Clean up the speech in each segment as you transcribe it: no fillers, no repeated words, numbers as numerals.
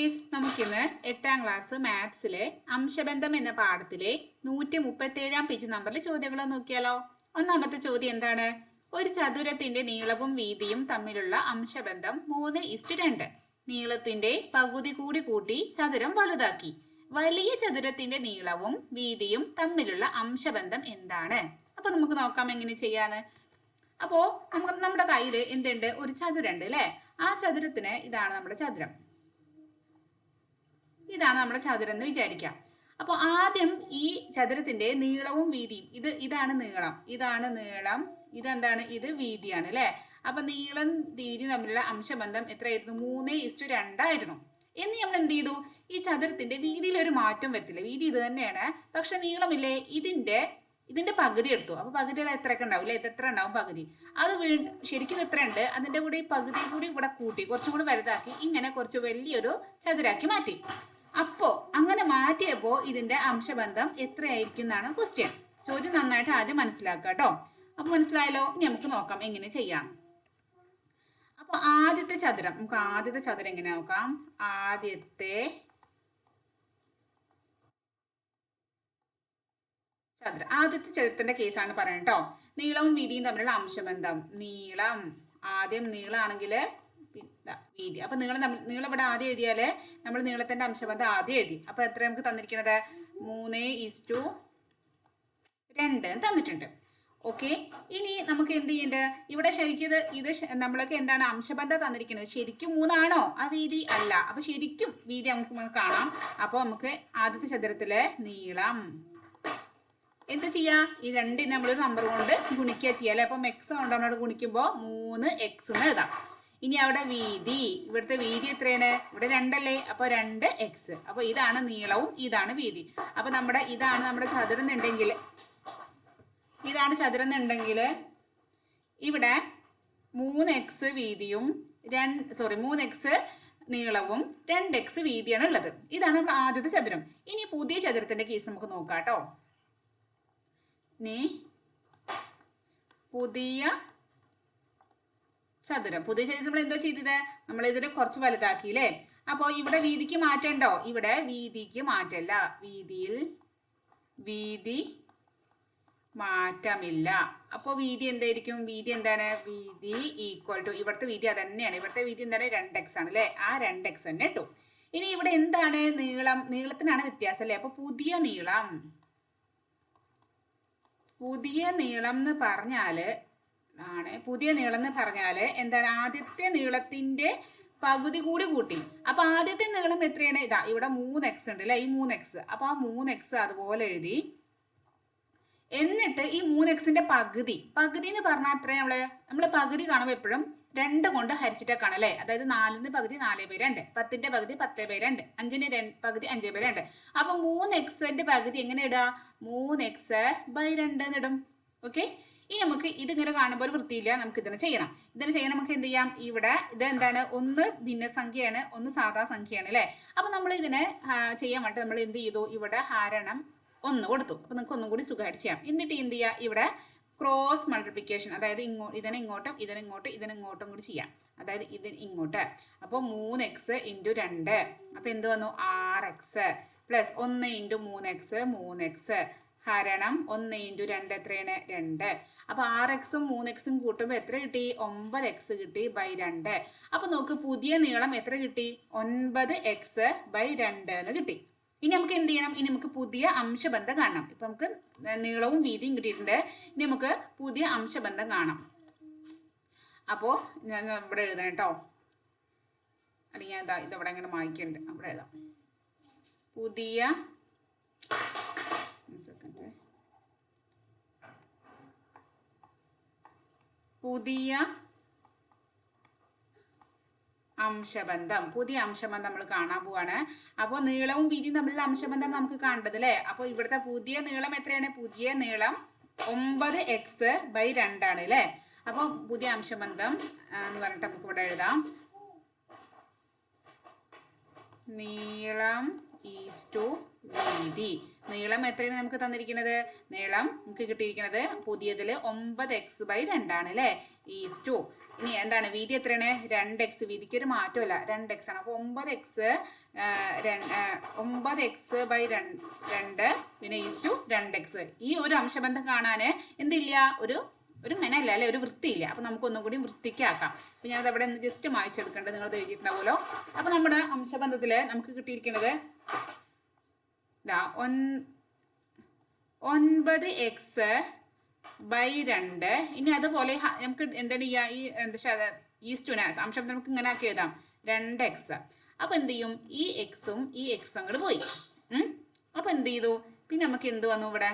കുട്ടീസ്, നമുക്കിന്ന് 8ാം ക്ലാസ് മാത്സിലെ അംശബന്ധം എന്ന പാഠത്തിലെ 137 പേജ് നമ്പറിൽ ചോദ്യങ്ങൾ നോക്കിയാലോ. ഒന്നാമത്തെ ചോദ്യം എന്താണ്? ഒരു ചതുരത്തിന്റെ നീളവും വീതിയും തമ്മിലുള്ള അംശബന്ധം 3:2. നീളത്തിന്റെ പകുതി കൂടി കൂട്ടി ചതുരം വലുതാക്കി. വലിയ ചതുരത്തിന്റെ നീളവും വീതിയും തമ്മിലുള്ള അംശബന്ധം എന്താണ്? അപ്പൊ നമുക്ക് നോക്കാം എങ്ങനെ ചെയ്യാന്ന്. അപ്പോ നമ്മുടെ കയ്യിൽ എന്തുണ്ട്? ഒരു ചതുരം ഉണ്ട് അല്ലെ. ആ ചതുരത്തിന് ഇതാണ് നമ്മുടെ ചതുരം. ഇതാണ് നമ്മുടെ ചതുരം എന്ന് വിചാരിക്കാം. അപ്പൊ ആദ്യം ഈ ചതുരത്തിന്റെ നീളവും വീതിയും, ഇതാണ് നീളം, ഇതെന്താണ്? ഇത് വീതിയാണ് അല്ലെ. അപ്പൊ നീളം വീതി തമ്മിലുള്ള അംശബന്ധം എത്രയായിരുന്നു? 3:2 ആയിരുന്നു. എന്ന് നമ്മൾ എന്ത് ചെയ്തു? ഈ ചതുരത്തിന്റെ വീതിയിൽ ഒരു മാറ്റം വരത്തില്ല. വീതി ഇത് തന്നെയാണ്, പക്ഷെ നീളമില്ലേ ഇതിന്റെ പകുതി എടുത്തു. അപ്പൊ പകുതി എത്രയൊക്കെ ഉണ്ടാവും അല്ലെ? ഇത് എത്ര ഉണ്ടാവും? പകുതി. അത് ശരിക്കും എത്ര ഉണ്ട്? അതിന്റെ കൂടി പകുതി കൂടി ഇവിടെ കൂട്ടി കുറച്ചും കൂടി വലുതാക്കി ഇങ്ങനെ കുറച്ച് വലിയൊരു ചതുരാക്കി മാറ്റി. അപ്പോ അങ്ങനെ മാറ്റിയപ്പോ ഇതിന്റെ അംശബന്ധം എത്രയായിരിക്കും എന്നാണ് ക്വസ്റ്റ്യൻ. ചോദ്യം നന്നായിട്ട് ആദ്യം മനസ്സിലാക്കുക കേട്ടോ. അപ്പൊ മനസ്സിലായല്ലോ? ഇനി നമുക്ക് നോക്കാം എങ്ങനെ ചെയ്യാം. അപ്പൊ ആദ്യത്തെ ചതുരം എങ്ങനെ നോക്കാം. ആദ്യത്തെ ചതുരത്തിന്റെ കേസാണ് പറയുന്നത് കേട്ടോ. നീളവും വീതിയും തമ്മിലുള്ള അംശബന്ധം. ആദ്യം നീളാണെങ്കിൽ വീതി. അപ്പൊ നീളം ഇവിടെ ആദ്യം എഴുതിയാല് നമ്മൾ നീളത്തിന്റെ അംശബന്ധം ആദ്യം എഴുതി. അപ്പൊ എത്ര നമുക്ക് തന്നിരിക്കുന്നത്? 3:2 തന്നിട്ടുണ്ട്. ഓക്കെ, ഇനി നമുക്ക് എന്ത് ചെയ്യേണ്ടത്? ഇവിടെ ശരിക്കും ഇത് നമ്മളൊക്കെ എന്താണ് അംശബന്ധം തന്നിരിക്കുന്നത്? ശരിക്കും 3 ആണോ ആ വീതി? അല്ല. അപ്പൊ ശരിക്കും വീതി നമുക്ക് കാണാം. അപ്പൊ നമുക്ക് ആദ്യത്തെ ചതുരത്തിലെ നീളം എന്ത് ചെയ്യാ? ഈ രണ്ടിന് നമ്മളൊരു നമ്പർ കൊണ്ട് ഗുണിക്കുക ചെയ്യാല്ലേ. അപ്പം എക്സ് കൊണ്ടോട് ഗുണിക്കുമ്പോൾ 3x എന്ന് എഴുതാം. ഇനി അവിടെ വീതി, ഇവിടുത്തെ വീതി എത്രയാണ്? ഇവിടെ 2 അല്ലേ. അപ്പൊ 2x. അപ്പൊ ഇതാണ് നീളവും ഇതാണ് വീതി. അപ്പൊ ഇതാണ് നമ്മുടെ ചതുരം എന്നുണ്ടെങ്കിൽ, ഇവിടെ 3x വീതിയും 3x നീളവും 2x വീതിയാണ് ഉള്ളത്. ഇതാണ് നമ്മുടെ ആദ്യത്തെ ചതുരം. ഇനി പുതിയ ചതുരത്തിന്റെ കേസ് നമുക്ക് നോക്കാം കേട്ടോ. പുതിയ ചതുരം നമ്മൾ എന്താ ചെയ്തത്? നമ്മൾ ഇതിനെ കുറച്ച് വലുതാക്കിയില്ലേ. അപ്പോ ഇവിടെ വീതിക്ക് മാറ്റമുണ്ടോ? ഇവിടെ വീതിക്ക് മാറ്റമില്ല. വീതി മാറ്റമില്ല. അപ്പോൾ വീതി എന്തായിരിക്കും? വീതി എന്താണ്? വീതി ഈക്വൽ ടു ഇവിടുത്തെ വീതി അത് തന്നെയാണ്. ഇവിടുത്തെ വീതി എന്താണ്? 2x ആണ് അല്ലേ. ആ 2x തന്നെ ഇട്ടു. ഇനി ഇവിടെ എന്താണ്? നീളത്തിനാണ് വ്യത്യാസം അല്ലേ. അപ്പൊ പുതിയ നീളം എന്ന് പറഞ്ഞാല് എന്താണ്? ആദ്യത്തെ നീളത്തിന്റെ പകുതി കൂടി കൂട്ടി. അപ്പൊ ആദ്യത്തെ നീളം എത്രയാണ്? ഇവിടെ 3x ഉണ്ട് അല്ലെ. ഈ 3x. അപ്പൊ ആ 3x അതുപോലെ എഴുതി. എന്നിട്ട് ഈ 3xന്റെ പകുതി എന്ന് പറഞ്ഞാൽ എത്രയാണ്? നമ്മള് പകുതി കാണുമ്പോൾ എപ്പോഴും 2 കൊണ്ട് ഹരിച്ചിട്ടൊക്കെയാണ് അല്ലെ. അതായത് 4ന്റെ പകുതി 4/2, 10ന്റെ പകുതി 10/2, 5ന്റെ പകുതി 5/2. അപ്പൊ 3xന്റെ പകുതി എങ്ങനെ ഇടുക? 3x/2 ഇടും. ഓക്കെ, ഇനി നമുക്ക് ഇതിങ്ങനെ കാണുമ്പോൾ ഒരു വൃത്തിയില്ല. നമുക്ക് ഇതിനെ ചെയ്യണം. നമുക്ക് എന്ത് ചെയ്യാം? ഇവിടെ ഇത് എന്താണ്? ഒന്ന് ഭിന്നസംഖ്യയാണ്, ഒന്ന് സാധാ സംഖ്യയാണ് അല്ലെ. അപ്പൊ നമ്മൾ ഇതിനെ ചെയ്യാൻ വേണ്ടി നമ്മൾ എന്ത് ചെയ്തു? ഇവിടെ ഹരണം 1 കൊടുത്തു. അപ്പൊ നമുക്ക് ഒന്നും കൂടി സുഖമായിട്ട് ചെയ്യാം. എന്നിട്ട് എന്ത് ചെയ്യാം? ഇവിടെ ക്രോസ് മൾട്ടിപ്ലിക്കേഷൻ, അതായത് ഇതിനെ ഇങ്ങോട്ടും കൂടി ചെയ്യാം. അതായത് ഇതിന് ഇങ്ങോട്ട്. അപ്പോൾ 3x × 2. അപ്പൊ എന്ത് വന്നു? 6x പ്ലസ് 1 × 3x 3x ഹരണം 1 × 2 എത്രയാണ്? 2. അപ്പൊ 6x-ഉം 3x-ഉം കൂട്ടുമ്പോൾ എത്ര കിട്ടി? 9x കിട്ടി /2. അപ്പൊ നോക്ക്, പുതിയ നീളം എത്ര കിട്ടി? 9x/2 എന്ന് കിട്ടി. ഇനി നമുക്ക് എന്ത് ചെയ്യണം? ഇനി നമുക്ക് പുതിയ അംശബന്ധം കാണണം. ഇപ്പൊ നമുക്ക് നീളവും വീതിയും കിട്ടിയിട്ടുണ്ട്. ഇനി നമുക്ക് പുതിയ അംശബന്ധം കാണാം. അപ്പോ ഞാൻ ഇവിടെ എഴുതാം കേട്ടോ. അല്ലെങ്കിൽ ഞാൻ ഇതവിടെ ഇങ്ങനെ മായ്ക്കുന്നുണ്ട്. അവിടെ എഴുതാം. പുതിയ അംശബന്ധം. പുതിയ അംശബന്ധം നമ്മൾ കാണാൻ പോവാണ്. അപ്പോൾ നീളവും വീതിയും തമ്മിലുള്ള അംശബന്ധം നമുക്ക് കാണേണ്ടത് അല്ലേ. അപ്പോൾ ഇവിടുത്തെ പുതിയ നീളം എത്രയാണ്? പുതിയ നീളം 9x/2 ആണ് അല്ലേ. അപ്പോൾ പുതിയ അംശബന്ധം എന്ന് പറഞ്ഞിട്ട് നമുക്ക് ഇവിടെ എഴുതാം. നീളം ഈസ്റ്റു വീതി. നീളം എത്രയാണ് നമുക്ക് തന്നിരിക്കുന്നത്? നീളം നമുക്ക് കിട്ടിയിരിക്കുന്നത് പുതിയതിൽ 9x/2 ആണ് അല്ലേ? ഈസ്റ്റു ഇനി എന്താണ് വീതി എത്രയാണ്? 2x. വീതിക്ക് ഒരു മാറ്റമല്ല, 2x ആണ്. അപ്പോൾ 9x/2 പിന്നെ ഈസ്റ്റു 2x. ഈ ഒരു അംശബന്ധം കാണാൻ എന്തില്ല? ഒരു മെനല്ല അല്ലെ, ഒരു വൃത്തിയില്ല. അപ്പൊ നമുക്ക് ഒന്നും കൂടി വൃത്തിക്കാക്കാം. അപ്പൊ ഞാനത് അവിടെ ഒന്ന് ജസ്റ്റ് മായ്ച്ചെടുക്കേണ്ടത് നിങ്ങൾ എഴുതിയിട്ടുണ്ടാവുമല്ലോ. അപ്പൊ നമ്മുടെ അംശബന്ധത്തില് നമുക്ക് കിട്ടിയിരിക്കുന്നത് 9x/2. ഇനി അതുപോലെ നമുക്ക് എന്താണ് ചെയ്യുക? ഈ ഈസ്റ്റുവിനെ അംശബന്ധം നമുക്ക് ഇങ്ങനെ ആക്കി എഴുതാം, 2x. അപ്പൊ എന്ത് ചെയ്യും? ഈ എക്സും ഈ എക്സും അങ്ങോട്ട് പോയി. അപ്പൊ എന്ത് ചെയ്തു? പിന്നെ നമുക്ക് എന്ത് വന്നു ഇവിടെ?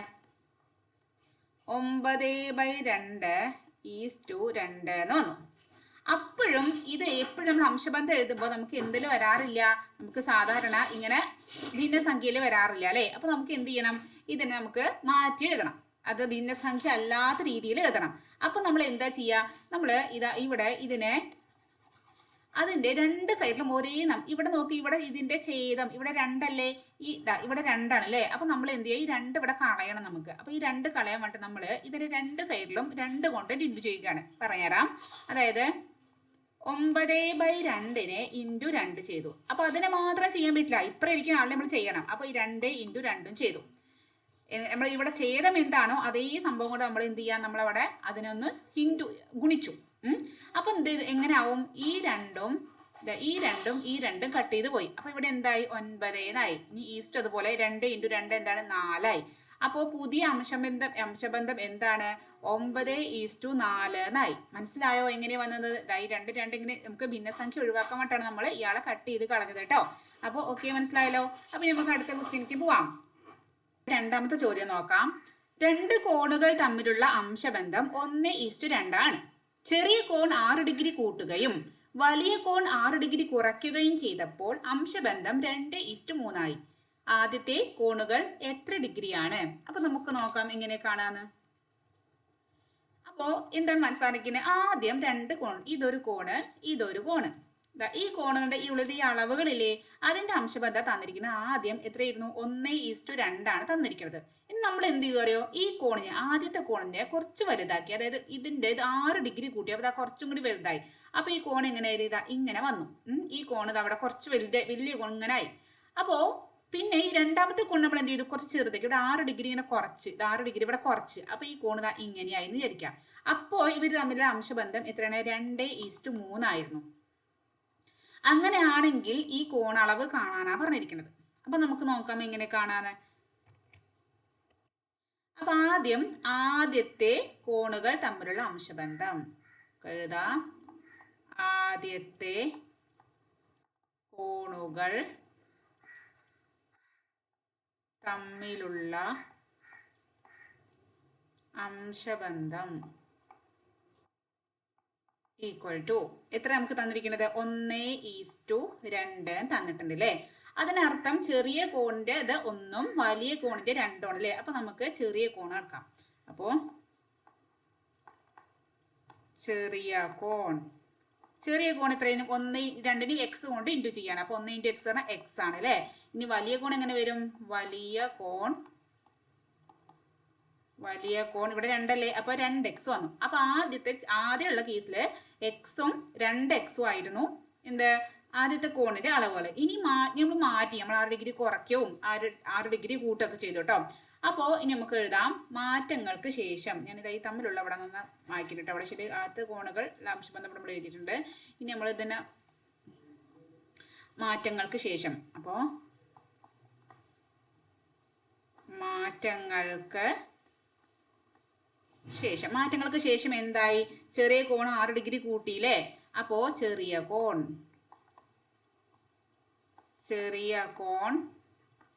9/2 ഈസ്റ്റു 2 എന്ന് വന്നു. അപ്പോഴും ഇത് എപ്പോഴും നമ്മൾ അംശബന്ധം എഴുതുമ്പോൾ നമുക്ക് എന്തിൽ വരാറില്ല? നമുക്ക് സാധാരണ ഇങ്ങനെ ഭിന്നസംഖ്യയിൽ വരാറില്ല അല്ലേ? അപ്പൊ നമുക്ക് എന്ത് ചെയ്യണം? ഇതിനെ നമുക്ക് മാറ്റി എഴുതണം. അത് ഭിന്നസംഖ്യ അല്ലാത്ത രീതിയിൽ എഴുതണം. അപ്പൊ നമ്മൾ എന്താ ചെയ്യുക? നമ്മൾ ഇവിടെ ഇതിനെ അതിന്റെ രണ്ട് സൈഡിലും ഒരേ ഇവിടെ നോക്കി, ഇവിടെ ഇതിന്റെ ഛേദം ഇവിടെ 2 അല്ലേ? ഇവിടെ 2 ആണ് അല്ലേ? അപ്പൊ നമ്മൾ എന്ത് ചെയ്യുക? ഈ 2 ഇവിടെ കളയണം നമുക്ക്. അപ്പൊ ഈ 2 കളയാൻ വേണ്ടി നമ്മൾ ഇതിന്റെ രണ്ട് സൈഡിലും 2 കൊണ്ട് ഡിൻഡ് ചെയ്യുകയാണ്. പറഞ്ഞുതരാം. അതായത് 9/2 ഇൻറ്റു 2 ചെയ്തു. അപ്പൊ അതിനെ മാത്രം ചെയ്യാൻ പറ്റില്ല, ഇപ്പറ ഇരിക്കുന്ന ആളെ നമ്മൾ ചെയ്യണം. അപ്പൊ ഈ 2 × 2 ചെയ്തു. നമ്മൾ ഇവിടെ ഛേദം എന്താണോ അതേ സംഭവം കൊണ്ട് നമ്മൾ എന്ത് ചെയ്യാം? നമ്മളവിടെ അതിനൊന്ന് ഗുണിച്ചു. അപ്പൊ എങ്ങനെ ആവും? ഈ രണ്ടും കട്ട് ചെയ്ത് പോയി. അപ്പൊ ഇവിടെ എന്തായി? 9 എന്നായി. ഇനി ഈസ്റ്റ് അതുപോലെ 2 × 2 എന്താണ്? 4 ആയി. അപ്പോ പുതിയ അംശബന്ധം എന്താണ്? 9:4 എന്നായി. മനസ്സിലായോ എങ്ങനെ വന്നത്? ഈ 2 ഇങ്ങനെ നമുക്ക് ഭിന്നസംഖ്യ ഒഴിവാക്കാൻ വേണ്ടിയിട്ടാണ് നമ്മൾ ഇയാളെ കട്ട് ചെയ്ത് കളഞ്ഞത് കേട്ടോ. അപ്പൊ ഓക്കെ, മനസ്സിലായല്ലോ. അപ്പൊ നമുക്ക് അടുത്ത ക്വസ്റ്റ്യനിലേക്ക് പോവാം. രണ്ടാമത്തെ ചോദ്യം നോക്കാം. 2 കോണുകൾ തമ്മിലുള്ള അംശബന്ധം 1:2 ആണ്. ചെറിയ കോൺ 6 ഡിഗ്രി കൂട്ടുകയും വലിയ കോൺ 6 ഡിഗ്രി കുറയ്ക്കുകയും ചെയ്തപ്പോൾ അംശബന്ധം 2:3 ആയി. ആദ്യത്തെ കോണുകൾ എത്ര ഡിഗ്രിയാണ്? അപ്പൊ നമുക്ക് നോക്കാം എങ്ങനെ കാണാന്ന്. അപ്പോ എന്താണ് മനസ്സിലാക്കുന്നത്? ആദ്യം 2 കോൺ, ഇതൊരു കോണ്, ഇതൊരു കോണ്. ഈ കോണുകളുടെ ഈ അളവുകളില്ലേ, അതിന്റെ അംശബന്ധം തന്നിരിക്കുന്നത് ആദ്യം എത്രയായിരുന്നു? 1:2 ആണ് തന്നിരിക്കുന്നത്. ഇനി നമ്മൾ എന്ത് ചെയ്തു അറിയോ? ഈ കോണിനെ, ആദ്യത്തെ കോണിനെ കുറച്ച് വലുതാക്കി, അതായത് ഇതിന്റെ 6 ഡിഗ്രി കൂട്ടി, അപ്പൊ കുറച്ചും കൂടി വലുതായി. അപ്പൊ ഈ കോൺ എങ്ങനെ ഇങ്ങനെ വന്നു. ഈ കോൺ അവിടെ കുറച്ച് വലിയ കോൺ ഇങ്ങനെ ആയി. അപ്പോ പിന്നെ ഈ രണ്ടാമത്തെ കോൺ നമ്മൾ എന്ത് ചെയ്തു? കുറച്ച് ചെറുതാക്കി. ഇവിടെ 6 ഡിഗ്രി ഇങ്ങനെ കുറച്ച്, 6 ഡിഗ്രി ഇവിടെ കുറച്ച്. അപ്പൊ ഈ കോൺ ഇങ്ങനെയായി എന്ന് വിചാരിക്കാം. അപ്പോ ഇവർ തമ്മിലുള്ള അംശബന്ധം എത്രയാണ്? 2:3 ആയിരുന്നു. അങ്ങനെയാണെങ്കിൽ ഈ കോണളവ് കാണാനാ പറഞ്ഞിരിക്കുന്നത്. അപ്പൊ നമുക്ക് നോക്കാം എങ്ങനെ കാണാന്ന്. അപ്പൊ ആദ്യത്തെ കോണുകൾ തമ്മിലുള്ള അംശബന്ധം എഴുതാം. ആദ്യത്തെ കോണുകൾ തമ്മിലുള്ള അംശബന്ധം ഈക്വൽ ടു എത്ര നമുക്ക് തന്നിരിക്കുന്നത്? 1:2 തന്നിട്ടുണ്ട് അല്ലേ? അതിനർത്ഥം ചെറിയ കോണിന്റെ 1 വലിയ കോണിന്റെ 2 ആണ് അല്ലേ? അപ്പൊ നമുക്ക് ചെറിയ കോൺ എടുക്കാം. അപ്പോ ചെറിയ കോൺ എത്രയും 1:2 x കൊണ്ട് ഇൻറ്റു ചെയ്യാണ്. അപ്പൊ 1 × x പറഞ്ഞാൽ x ആണ് അല്ലേ? ഇനി വലിയ കോൺ എങ്ങനെ വരും? വലിയ കോൺ ഇവിടെ 2 അല്ലേ? അപ്പൊ 2x വന്നു. അപ്പൊ ആദ്യമുള്ള കേസില് എക്സും 2x ആയിരുന്നു എന്ത്? ആദ്യത്തെ കോണിന്റെ അളവുകൾ. ഇനി നമ്മൾ മാറ്റി, നമ്മൾ 6 ഡിഗ്രി കുറയ്ക്കവും 6 ഡിഗ്രി കൂട്ടുകയൊക്കെ ചെയ്തു കേട്ടോ. അപ്പോ ഇനി നമുക്ക് എഴുതാം മാറ്റങ്ങൾക്ക് ശേഷം. ഞാനിത് ഈ തമ്മിലുള്ള അവിടെ നിന്ന് മാറ്റിയിട്ട് അവിടെ ശരി ആദ്യത്തെ കോണുകൾ അംശബന്ധം നമ്മൾ എഴുതിയിട്ടുണ്ട്. ഇനി നമ്മൾ ഇതിനെ മാറ്റങ്ങൾക്ക് ശേഷം. അപ്പോ മാറ്റങ്ങൾക്ക് ശേഷം എന്തായി? ചെറിയ കോൺ 6 ഡിഗ്രി കൂട്ടിയില്ലേ? അപ്പോ ചെറിയ കോൺ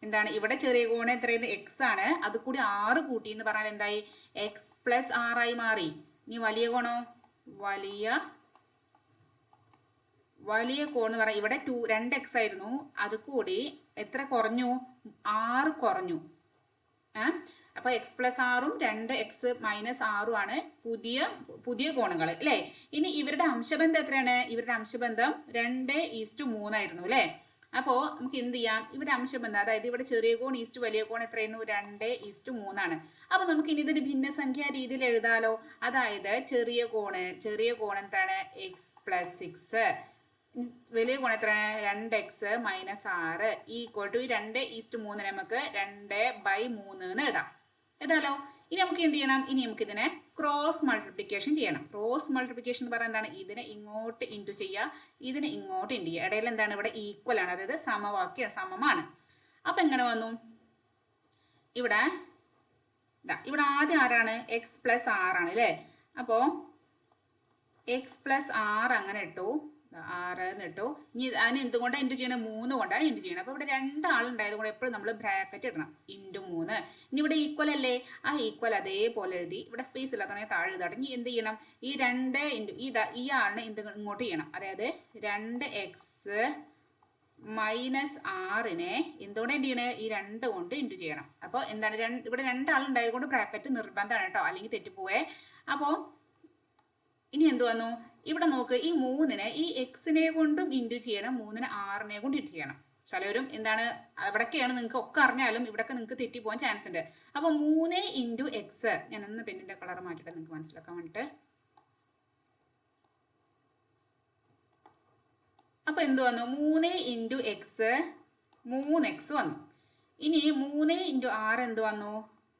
എന്താണ്? ഇവിടെ ചെറിയ കോൺ എത്രയാണ്? x ആണ്. അത് കൂടി 6 കൂട്ടി എന്ന് പറഞ്ഞാൽ എന്തായി? x + 6 ആയി മാറി. ഇനി വലിയ കോണോ? വലിയ കോൺ എന്ന് പറഞ്ഞാൽ ഇവിടെ 2x ആയിരുന്നു. അത് കൂടി എത്ര കുറഞ്ഞു? 6 കുറഞ്ഞു. അപ്പൊ x + 6ഉം 2x - 6ഉം ആണ് പുതിയ കോണുകൾ അല്ലേ? ഇനി ഇവരുടെ അംശബന്ധം എത്രയാണ്? ഇവരുടെ അംശബന്ധം 2:3 ആയിരുന്നു അല്ലേ? അപ്പോൾ നമുക്ക് എന്ത് ചെയ്യാം, ഇവിടെ അംശബന്ധം, അതായത് ഇവിടെ ചെറിയ കോൺ ഈസ്റ്റ് വലിയ കോൺ എത്രയായിരുന്നു, 2:3. അപ്പോൾ നമുക്ക് ഇനി ഇതൊരു ഭിന്നസംഖ്യാ രീതിയിൽ എഴുതാലോ. അതായത് ചെറിയ കോൺ എന്താണ്, x+6, വലിയ കോൺ എത്രയാണ്, 2x-6 ഈക്വൽ ടു 2:3 നമുക്ക് 2/3 എന്ന് എഴുതാം. എഴുതാലോ. ഇനി നമുക്ക് എന്ത് ചെയ്യണം, ഇനി നമുക്ക് ഇതിനെ ക്രോസ് മൾട്ടിപ്ലിക്കേഷൻ ചെയ്യണം. ക്രോസ് മൾട്ടിപ്ലിക്കേഷൻ എന്ന് പറയുന്നത് എന്താണ്, ഇതിനെ ഇങ്ങോട്ട് ഇൻറ്റു ചെയ്യുക, ഇതിനെ ഇങ്ങോട്ട് ഇൻറ്റു ചെയ്യുക. ഇടയിൽ എന്താണ്, ഇവിടെ ഈക്വൽ ആണ്, അതായത് സമമാണ്. അപ്പം എങ്ങനെ വന്നു, ഇവിടെ ആദ്യം ആരാണ്, x+6 ആണ് അല്ലേ. അപ്പോൾ x+6 അങ്ങനെ ഇട്ടു, 6 എന്ന് ഇട്ടു. ഇനി അതിന് എന്തുകൊണ്ടാണ് ഇൻറ്റു ചെയ്യണം, 3 കൊണ്ടാണ് ഇൻറ്റു ചെയ്യണം. അപ്പോൾ ഇവിടെ 2 ആളുണ്ടായത് കൊണ്ട് എപ്പോഴും നമ്മൾ ബ്രാക്കറ്റ് ഇടണം, ×3. ഇനി ഇവിടെ ഈക്വൽ അല്ലേ, ആ ഈക്വൽ അതേപോലെ എഴുതി, ഇവിടെ സ്പേസ് ഇല്ലാത്തതാണെങ്കിൽ താഴെ എഴുതാട്ടെ. ഇനി എന്ത് ചെയ്യണം, ഈ 2 ഈ ആളിനെ ഇങ്ങോട്ട് ചെയ്യണം, അതായത് 2x -6നെ എന്തുകൊണ്ട് എന്ത് ചെയ്യണേ, ഈ 2 കൊണ്ട് ഇൻറ്റു ചെയ്യണം. അപ്പോൾ എന്താണ്, ഇവിടെ 2 ആളുണ്ടായത് കൊണ്ട് ബ്രാക്കറ്റ് നിർബന്ധമാണ് കേട്ടോ, അല്ലെങ്കിൽ തെറ്റിപ്പോവേ. അപ്പോൾ ഇനി എന്ത് വന്നു, ഇവിടെ നോക്ക്, ഈ 3നെ ഈ എക്സിനെ കൊണ്ടും ഇൻറ്റു ചെയ്യണം, 3നെ 6നെ കൊണ്ട് ഇൻറ്റു ചെയ്യണം. പലരും എന്താണ്, അവിടൊക്കെയാണ് നിങ്ങൾക്ക് ഒക്കെ അറിഞ്ഞാലും ഇവിടെയൊക്കെ നിങ്ങൾക്ക് തെറ്റിപ്പോകാൻ ചാൻസ് ഉണ്ട്. അപ്പോൾ 3 × x, ഞാൻ ഒന്ന് പെന്നിൻ്റെ കളർ മാറ്റിയിട്ട് നിങ്ങൾക്ക് മനസ്സിലാക്കാൻ വേണ്ടിയിട്ട്. അപ്പോൾ എന്ത് വന്നു, 3 × x 3x വന്നു. ഇനി 3 × 6 എന്ത് വന്നു,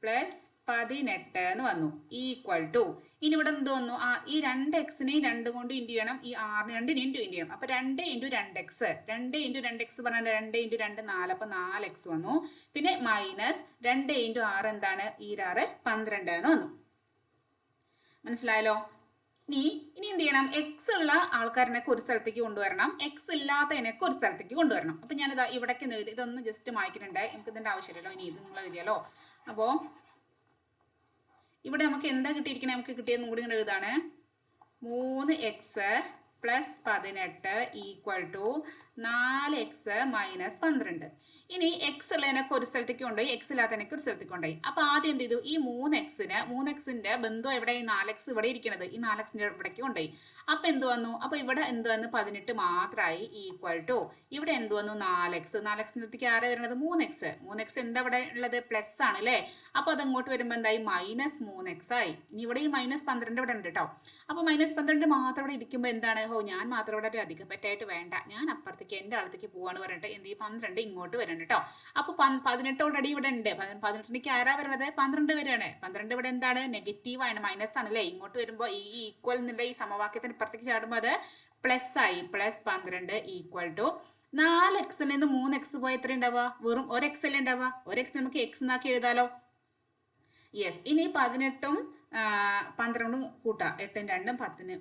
+18 എന്ന് വന്നു, ഈക്വൽ ടു. ഇനി ഇവിടെ എന്ത് വന്നു, ഈ 2x-നെ 2 കൊണ്ട് ഇൻറ്റു ചെയ്യണം, ഈ 6 2-നെ ഇൻറ്റു ചെയ്യണം. അപ്പോൾ 2 × 2x, 2 × 2x പറഞ്ഞാൽ 2 × 2 4, അപ്പോൾ 4x വന്നു. പിന്നെ -2 × 6 എന്താണ്, ഈ 6 12 എന്ന് വന്നു. മനസ്സിലായല്ലോ. ഇനി എന്ത് ചെയ്യണം, എക്സ് ഉള്ള ആൾക്കാരനൊക്കെ ഒരു സ്ഥലത്തേക്ക് കൊണ്ടുവരണം, എക്സ് ഇല്ലാത്തതിനൊക്കെ ഒരു സ്ഥലത്തേക്ക് കൊണ്ടുവരണം. അപ്പം ഞാനിതാ ഇവിടേക്ക് എഴുതി, ഇതൊന്ന് ജസ്റ്റ് മായ്ക്കുന്നുണ്ടായി, നമുക്ക് ഇതിൻ്റെ ആവശ്യമില്ലല്ലോ, ഇനി ഇത് നിങ്ങൾ എഴുതിയാലോ. അപ്പോൾ ഇവിടെ നമുക്ക് എന്താ കിട്ടിയിരിക്കണേ, നമുക്ക് കിട്ടിയതെന്നും കൂടി ഇങ്ങനെ എഴുതാണ്, 3x +18 ഈക്വൽ ടു 4x -12. ഇനി എക്സ് ഉള്ളതിനൊക്കെ ഒരു സ്ഥലത്തേക്ക് കൊണ്ടുപോയി, എക്സ് ഇല്ലാത്തതിനൊക്കെ ഒരു സ്ഥലത്തേക്ക് കൊണ്ടുപോയി. അപ്പോൾ ആദ്യം എന്ത് ചെയ്തു, ഈ 3xന്റെ ബന്ധം എവിടെ, ഈ 4x ഇവിടെ ഇരിക്കുന്നത്, ഈ 4xന്റെ ഇവിടേക്ക് കൊണ്ടുപോയി. അപ്പോൾ എന്ത് വന്നു, അപ്പോൾ ഇവിടെ എന്ത് വന്നു, 18 മാത്രമായി, ഈക്വൽ ടു ഇവിടെ എന്ത് വന്നു, 4x. 4xന്റെ അടുത്തേക്ക് ആരെ വരുന്നത്, 3x എന്താ ഇവിടെ ഉള്ളത്, പ്ലസ് ആണ് അല്ലേ. അപ്പോൾ അത് അങ്ങോട്ട് വരുമ്പോൾ എന്തായി, -3x ആയി. ഇനി ഇവിടെ ഈ -12 ഇവിടെ ഉണ്ട് കേട്ടോ. അപ്പോൾ -12 മാത്രം ഇവിടെ ഇരിക്കുമ്പോൾ എന്താണ്, ഞാൻ മാത്രം ഇവിടെ അധികം പറ്റായിട്ട് വേണ്ട, ഞാൻ അപ്പുറത്തേക്ക് എൻ്റെ ആളത്തേക്ക് പോവാന്ന് പറഞ്ഞിട്ട് എന്ത് ചെയ്യും, 12 ഇങ്ങോട്ട് വരണം കേട്ടോ. അപ്പോൾ 18 ഓൾറെഡി ഇവിടെ ഉണ്ട്, 18ലേക്ക് ആരാ വരുന്നത്, 12 വരെയാണ്. 12 ഇവിടെ എന്താണ്, നെഗറ്റീവാണ്, മൈനസ് ആണ് അല്ലേ. ഇങ്ങോട്ട് വരുമ്പോൾ ഈ ഈക്വൽ എന്നുള്ള ഈ സമവാക്യത്തിന് ഇപ്പുറത്തേക്ക് ചാടുമ്പോൾ അത് പ്ലസ് ആയി, +12 ഈക്വൽ ടു 4x-ൽ നിന്ന് 3x പോയി എത്ര ഉണ്ടാവുക, വെറും 1x അല്ലേ ഉണ്ടാവുക. 1x നമുക്ക് x എന്നാക്കി എഴുതാലോ. യെസ്. ഇനി 18ഉം 12ഉം കൂട്ടാം, 8ഉം 2ഉം 10-ന്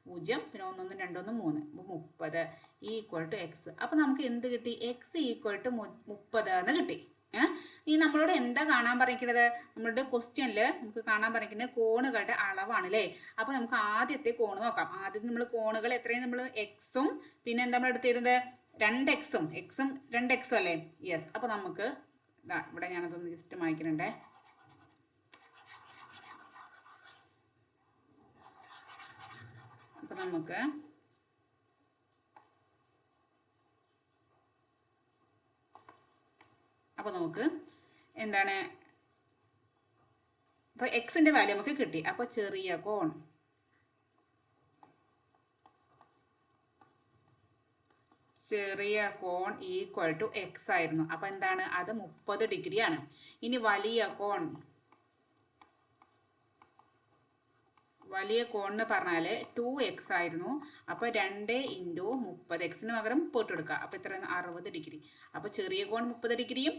0, പിന്നെ 1 1 2 1 3, 30 ഈക്വൽ ടു x. അപ്പോൾ നമുക്ക് എന്ത് കിട്ടി, x ഈക്വൽ ടു 30 എന്ന് കിട്ടി. ഈ നമ്മളോട് എന്താ കാണാൻ പറഞ്ഞിരിക്കുന്നത്, നമ്മളുടെ ക്വസ്റ്റ്യനിൽ നമുക്ക് കാണാൻ പറഞ്ഞിരിക്കുന്നത് കോണുകളുടെ അളവാണ് അല്ലേ. അപ്പോൾ നമുക്ക് ആദ്യത്തെ കോണ് നോക്കാം. ആദ്യം നമ്മൾ കോണുകൾ എത്രയും നമ്മൾ എക്സും പിന്നെ എന്താ നമ്മൾ എടുത്തിരുന്നത്, 2x-ഉം 2x അല്ലേ. യെസ്. അപ്പോൾ നമുക്ക് ഇവിടെ ഞാനതൊന്ന് ജസ്റ്റ് മായ്ക്കുന്നുണ്ടേ. അപ്പോൾ നമുക്ക് എന്താണ്, അപ്പോൾ എക്സിൻ്റെ വാല്യൂ നമുക്ക് കിട്ടി. അപ്പോൾ ചെറിയ കോൺ ഈക്വൽ ടു എക്സ് ആയിരുന്നു. അപ്പോൾ എന്താണ്, അത് 30 ഡിഗ്രിയാണ്. ഇനി വലിയ കോൺ എന്ന് പറഞ്ഞാൽ 2x ആയിരുന്നു. അപ്പോൾ 2 × 30, എക്സിന് പകരം പോട്ട് കൊടുക്കുക. അപ്പോൾ ഇത്ര 60 ഡിഗ്രി. അപ്പോൾ ചെറിയ കോൺ 30 ഡിഗ്രിയും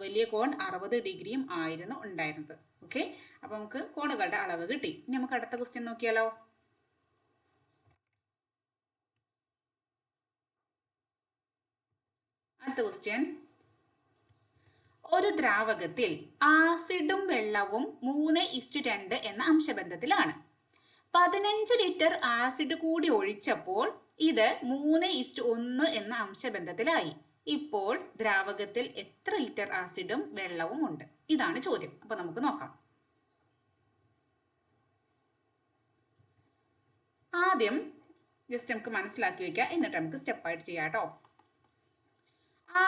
വലിയ കോൺ 60 ഡിഗ്രിയും ആയിരുന്നു ഉണ്ടായിരുന്നത്. ഓക്കെ. അപ്പോൾ നമുക്ക് കോണുകളുടെ അളവ് കിട്ടി. ഇനി നമുക്ക് അടുത്ത ക്വസ്റ്റ്യൻ നോക്കിയാലോ. അടുത്ത ക്വസ്റ്റ്യൻ, ഒരു ദ്രാവകത്തിൽ ആസിഡും വെള്ളവും 3:2 എന്ന അംശബന്ധത്തിലാണ്. 15 ലിറ്റർ ആസിഡ് കൂടി ഒഴിച്ചപ്പോൾ ഇത് 3:1 എന്ന അംശബന്ധത്തിലായി. ഇപ്പോൾ ദ്രാവകത്തിൽ എത്ര ലിറ്റർ ആസിഡും വെള്ളവും ഉണ്ട്? ഇതാണ് ചോദ്യം. അപ്പൊ നമുക്ക് നോക്കാം. ആദ്യം ജസ്റ്റ് നമുക്ക് മനസ്സിലാക്കി വയ്ക്കാം, എന്നിട്ട് നമുക്ക് സ്റ്റെപ്പായിട്ട് ചെയ്യാം കേട്ടോ.